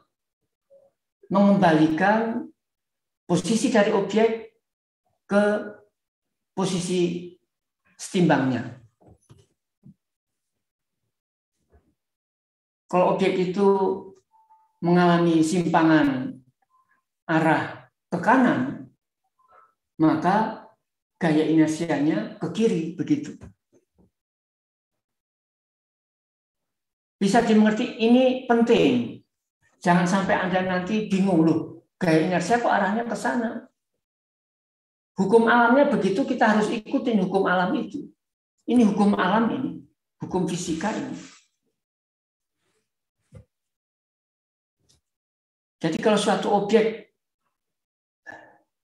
mengembalikan posisi dari objek ke posisi setimbangnya. Kalau objek itu mengalami simpangan arah ke kanan, maka gaya inersianya ke kiri, begitu. Bisa dimengerti, ini penting. Jangan sampai Anda nanti bingung, loh, gaya inersia kok arahnya ke sana. Hukum alamnya begitu, kita harus ikutin hukum alam itu. Ini hukum alam ini, hukum fisika ini. Jadi kalau suatu objek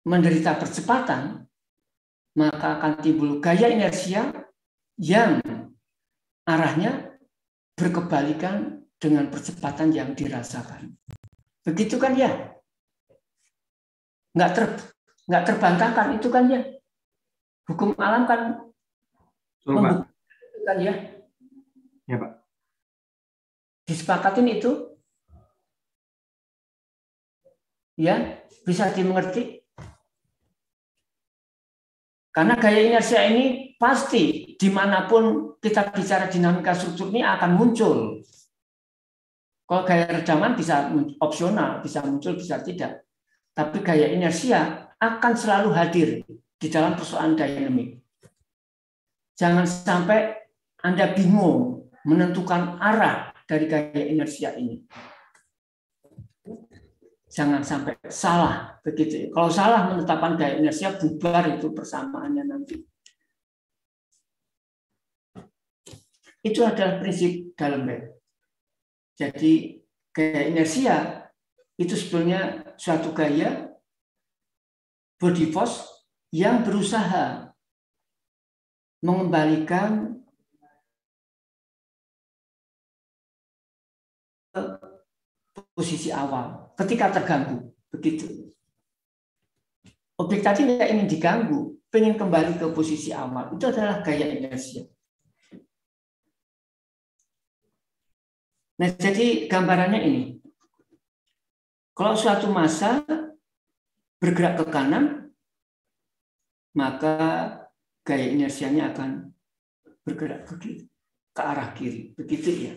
menderita percepatan, maka akan timbul gaya inersia yang arahnya berkebalikan dengan percepatan yang dirasakan. Begitu kan ya? Nggak terbantahkan itu kan ya? Hukum alam kan membuktikan ya? Ya, Pak. Disepakatin itu? Ya, bisa dimengerti? Karena gaya inersia ini pasti dimanapun kita bicara dinamika struktur ini akan muncul. Kalau gaya redaman bisa opsional, bisa muncul, bisa tidak. Tapi gaya inersia akan selalu hadir di dalam persoalan dinamik. Jangan sampai Anda bingung menentukan arah dari gaya inersia ini. Jangan sampai salah begitu. Kalau salah menetapkan gaya inersia, bubar itu persamaannya nanti. Itu adalah prinsip D'Alembert. Jadi gaya inersia itu sebetulnya suatu gaya body force yang berusaha mengembalikan posisi awal ketika terganggu, begitu. Objek tadi tidak ingin diganggu, pengen kembali ke posisi awal. Itu adalah gaya inersia. Nah, jadi gambarannya ini. Kalau suatu massa bergerak ke kanan, maka gaya inersianya akan bergerak ke kiri, ke arah kiri, begitu ya.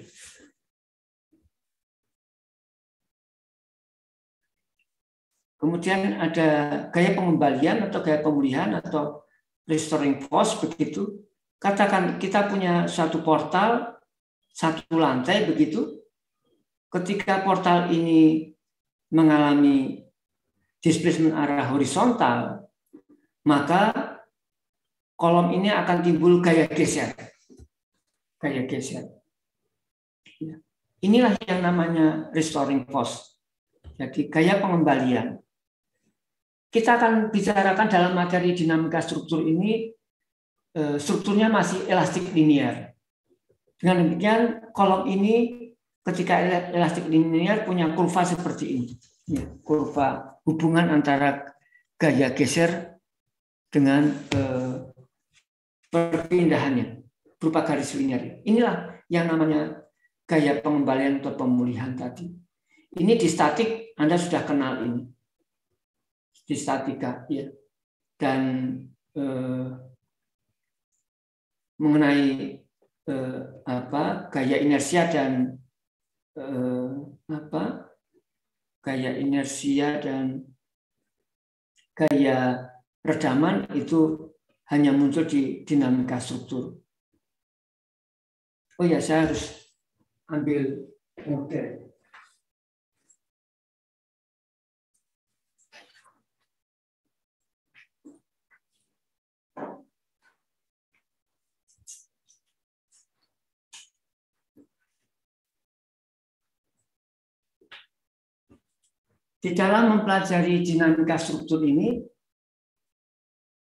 Kemudian ada gaya pengembalian atau gaya pemulihan atau restoring force, begitu. Katakan kita punya satu portal, satu lantai, begitu. Ketika portal ini mengalami displacement arah horizontal, maka kolom ini akan timbul gaya geser. Gaya geser. Inilah yang namanya restoring force. Jadi gaya pengembalian. Kita akan bicarakan dalam materi dinamika struktur ini, strukturnya masih elastik linear. Dengan demikian, kolom ini ketika elastik linear punya kurva seperti ini. Ya, kurva hubungan antara gaya geser dengan perpindahannya berupa garis linear. Inilah yang namanya gaya pengembalian atau pemulihan tadi. Ini di statik Anda sudah kenal ini. Di statika, ya. Dan mengenai gaya inersia dan gaya inersia dan gaya redaman itu hanya muncul di dinamika struktur. Oh ya, saya harus ambil model. Di dalam mempelajari dinamika struktur ini,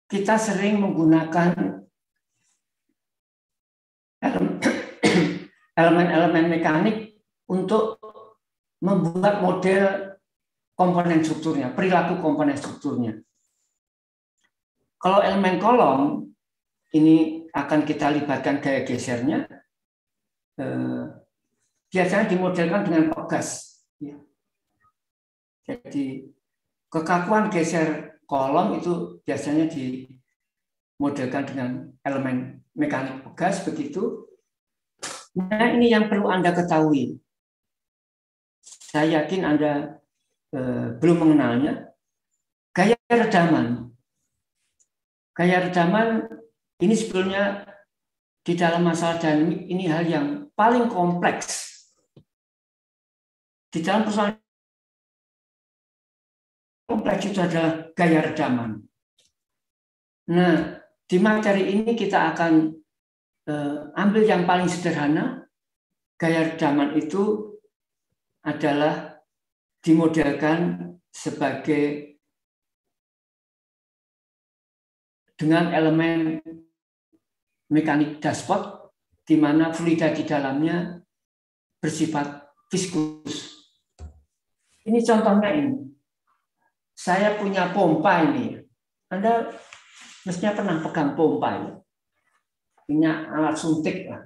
kita sering menggunakan elemen-elemen mekanik untuk membuat model komponen strukturnya, perilaku komponen strukturnya. Kalau elemen kolom, ini akan kita libatkan gaya gesernya, biasanya dimodelkan dengan pegas. Jadi kekakuan geser kolom itu biasanya dimodelkan dengan elemen mekanik pegas begitu. Nah, ini yang perlu Anda ketahui. Saya yakin Anda belum mengenalnya. Gaya redaman. Gaya redaman ini sebetulnya di dalam masalah dinamik ini hal yang paling kompleks. Di dalam persoalan kompleks itu adalah gaya redaman. Nah, di materi ini kita akan ambil yang paling sederhana. Gaya redaman itu adalah dimodelkan sebagai dengan elemen mekanik dashpot, di mana fluida di dalamnya bersifat viskus. Ini contohnya ini. Saya punya pompa ini. Anda mestinya pernah pegang pompa ya. Punya alat suntik lah.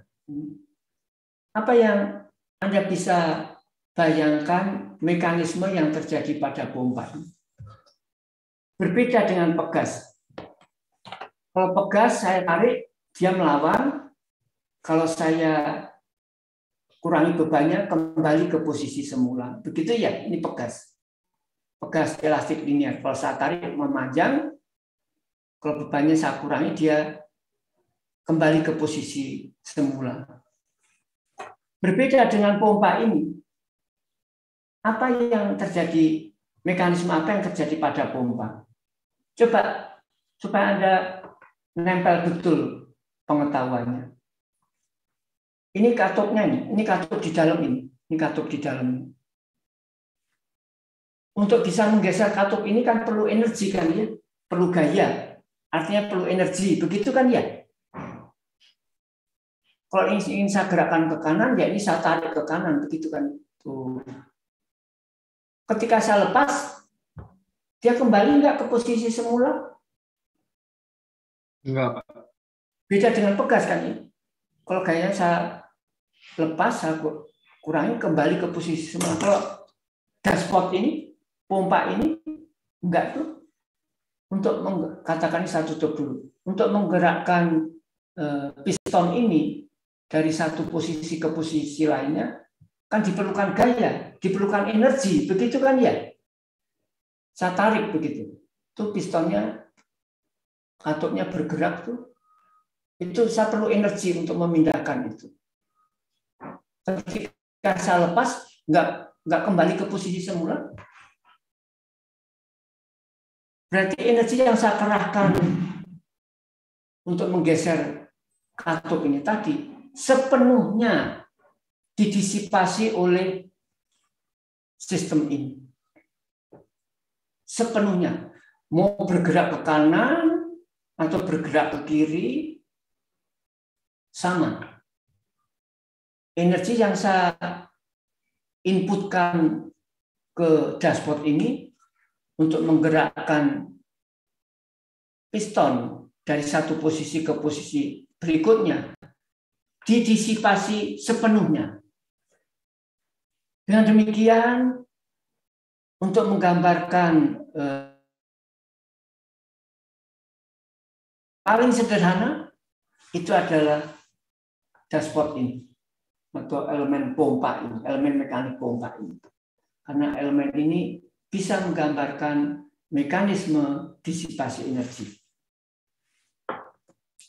Apa yang Anda bisa bayangkan mekanisme yang terjadi pada pompa ini? Berbeda dengan pegas. Kalau pegas saya tarik, dia melawan. Kalau saya kurangi bebannya, kembali ke posisi semula. Begitu ya, ini pegas. Pegas elastik linear. Kalau saya tarik memanjang, kalau bebannya saya kurangi, dia kembali ke posisi semula. Berbeda dengan pompa ini. Apa yang terjadi, mekanisme apa yang terjadi pada pompa? Coba, supaya Anda nempel betul pengetahuannya. Ini katupnya ini katup di dalam ini katup di dalam ini. Untuk bisa menggeser katup ini kan perlu energi kan ya, perlu gaya, artinya perlu energi, begitu kan ya? Kalau ingin saya gerakkan ke kanan, ya ini saya tarik ke kanan, begitu kan? Tuh. Ketika saya lepas, dia kembali nggak ke posisi semula? Enggak, Pak. Beda dengan pegas kan ya? Kalau gayanya saya lepas, saya kurangi kembali ke posisi semula. Kalau dashpot ini, pompa ini enggak tuh. Untuk katakan saya tutup dulu. Untuk menggerakkan piston ini dari satu posisi ke posisi lainnya kan diperlukan gaya, diperlukan energi, begitu kan ya? Saya tarik begitu. Tuh pistonnya, katupnya bergerak tuh. Itu saya perlu energi untuk memindahkan itu. Ketika saya lepas, enggak kembali ke posisi semula. Berarti energi yang saya kerahkan untuk menggeser katup ini tadi sepenuhnya didisipasi oleh sistem ini. Sepenuhnya. Mau bergerak ke kanan atau bergerak ke kiri, sama. Energi yang saya inputkan ke dashboard ini untuk menggerakkan piston dari satu posisi ke posisi berikutnya didisipasi sepenuhnya. Dengan demikian, untuk menggambarkan paling sederhana, itu adalah dashboard ini atau elemen pompa ini, elemen mekanik pompa ini. Karena elemen ini bisa menggambarkan mekanisme disipasi energi.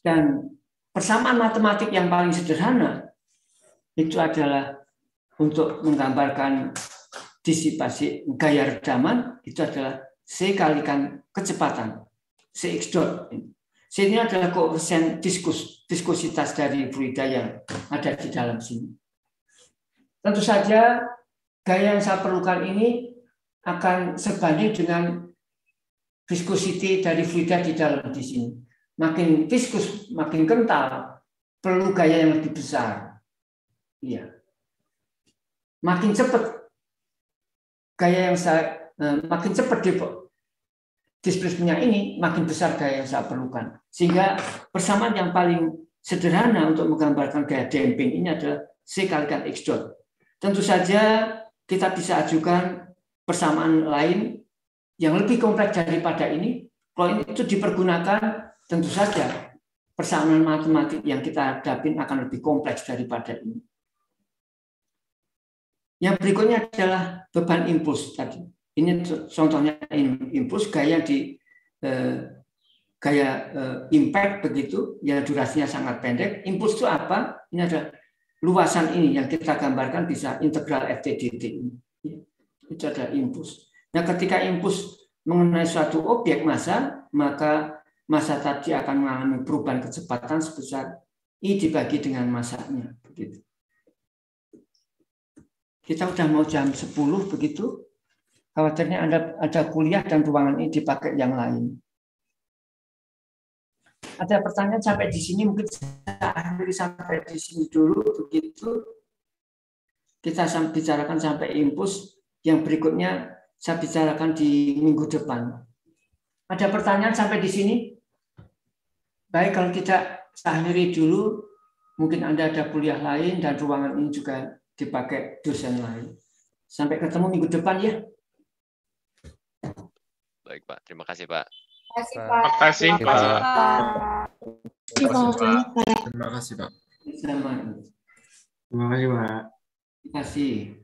Dan persamaan matematik yang paling sederhana itu adalah untuk menggambarkan disipasi gaya redaman, itu adalah C kalikan kecepatan, Cx dot. C ini adalah koefisien viskusitas dari fluida yang ada di dalam sini. Tentu saja gaya yang saya perlukan ini akan sebanding dengan viscosity dari fluida di dalam di sini. Makin viskus, makin kental, perlu gaya yang lebih besar. Iya. Makin cepat gaya yang saya makin cepat displacement-nya ini, makin besar gaya yang saya perlukan. Sehingga persamaan yang paling sederhana untuk menggambarkan gaya damping ini adalah C kalikan X dot. Tentu saja kita bisa ajukan persamaan lain yang lebih kompleks daripada ini. Kalau ini itu dipergunakan, tentu saja persamaan matematik yang kita hadapin akan lebih kompleks daripada ini. Yang berikutnya adalah beban impuls tadi. Ini contohnya impuls gaya di impact begitu, ya durasinya sangat pendek. Impuls itu apa? Ini adalah luasan ini yang kita gambarkan bisa integral ft dt ini. Itu adalah impuls. Nah, ketika impuls mengenai suatu objek massa, maka massa tadi akan mengalami perubahan kecepatan sebesar I dibagi dengan massanya. Begitu. Kita sudah mau jam 10 begitu. Khawatirnya ada kuliah dan ruangan ini dipakai yang lain. Ada pertanyaan sampai di sini, mungkin saya akhiri sampai di sini dulu begitu. Kita bicarakan sampai impuls. Yang berikutnya saya bicarakan di minggu depan. Ada pertanyaan sampai di sini? Baik, kalau tidak saya akhiri dulu. Mungkin Anda ada kuliah lain dan ruangan ini juga dipakai dosen lain. Sampai ketemu minggu depan ya. Baik Pak, terima kasih Pak. Terima kasih Pak. Terima kasih Pak. Sama. Terima kasih Pak. Terima kasih.